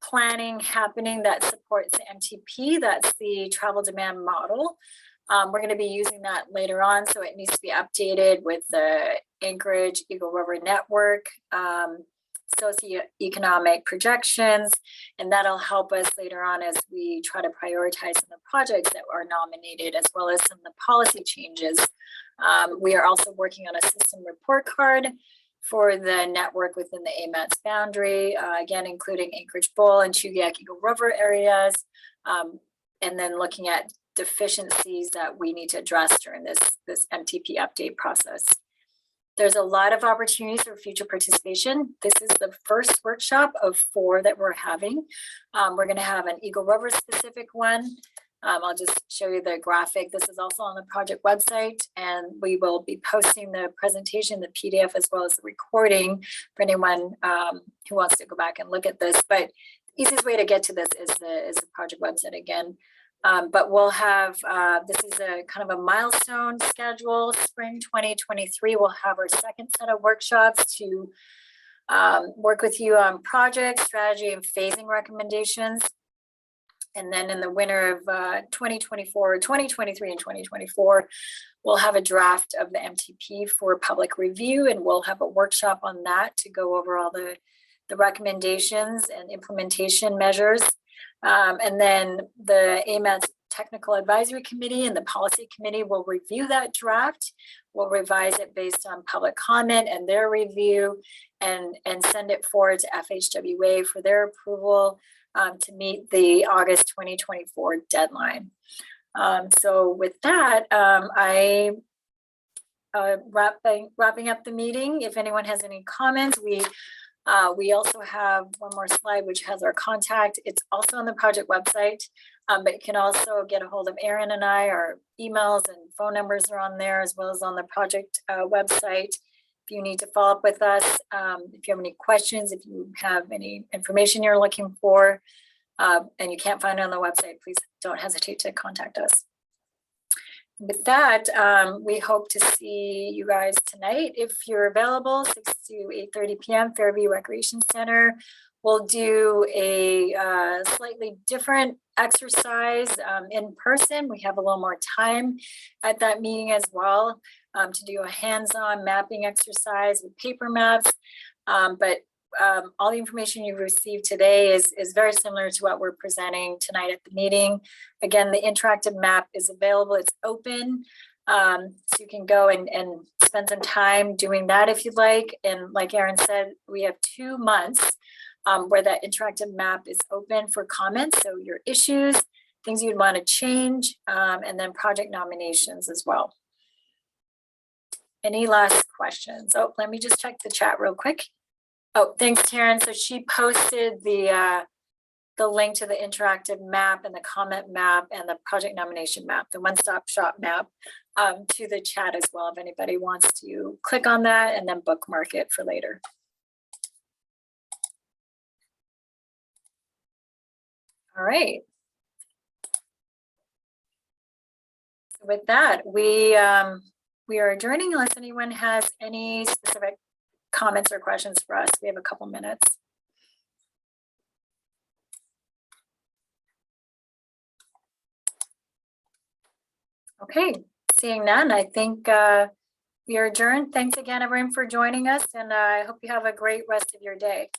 planning happening that supports the MTP. That's the travel demand model. We're going to be using that later on, so it needs to be updated with the Anchorage Eagle River Network socioeconomic projections, and that'll help us later on as we try to prioritize some of the projects that are nominated, as well as some of the policy changes. We are also working on a system report card for the network within the AMATS boundary, again, including Anchorage Bowl and Chugiak Eagle River areas, and then looking at deficiencies that we need to address during this MTP update process. There's a lot of opportunities for future participation. This is the first workshop of 4 that we're having. We're going to have an Eagle River specific one. I'll just show you the graphic. This is also on the project website, and we will be posting the presentation, the PDF, as well as the recording for anyone who wants to go back and look at this. But the easiest way to get to this is the project website again. But we'll have, this is a kind of a milestone schedule. Spring 2023, we'll have our second set of workshops to work with you on project strategy and phasing recommendations. And then in the winter of 2023 and 2024, we'll have a draft of the MTP for public review, and we'll have a workshop on that to go over all the recommendations and implementation measures. And then the AMATS Technical Advisory Committee and the Policy Committee will review that draft. We'll revise it based on public comment and their review, and send it forward to FHWA for their approval to meet the August 2024 deadline. So with that, I wrapping up the meeting. If anyone has any comments, we also have one more slide which has our contact. It's also on the project website, but you can also get a hold of Aaron and I. Our emails and phone numbers are on there, as well as on the project website. If you need to follow up with us, if you have any questions, if you have any information you're looking for, and you can't find it on the website, please don't hesitate to contact us. With that, we hope to see you guys tonight if you're available, 6 to 8:30 p.m. Fairview Recreation Center. We'll do a slightly different exercise in person. We have a little more time at that meeting as well to do a hands-on mapping exercise with paper maps. But all the information you've received today is very similar to what we're presenting tonight at the meeting. Again, the interactive map is available, it's open. So you can go and spend some time doing that if you'd like. And like Aaron said, we have 2 months where that interactive map is open for comments. So your issues, things you'd want to change, and then project nominations as well. Any last questions? Oh, let me just check the chat real quick. Oh, thanks, Taryn. So she posted the link to the interactive map and the comment map and the project nomination map, the one-stop shop map, to the chat as well, if anybody wants to click on that and then bookmark it for later. All right. With that, we are adjourning unless anyone has any specific comments or questions for us. We have a couple minutes. Okay, seeing none, I think we are adjourned. Thanks again, everyone, for joining us, and I hope you have a great rest of your day.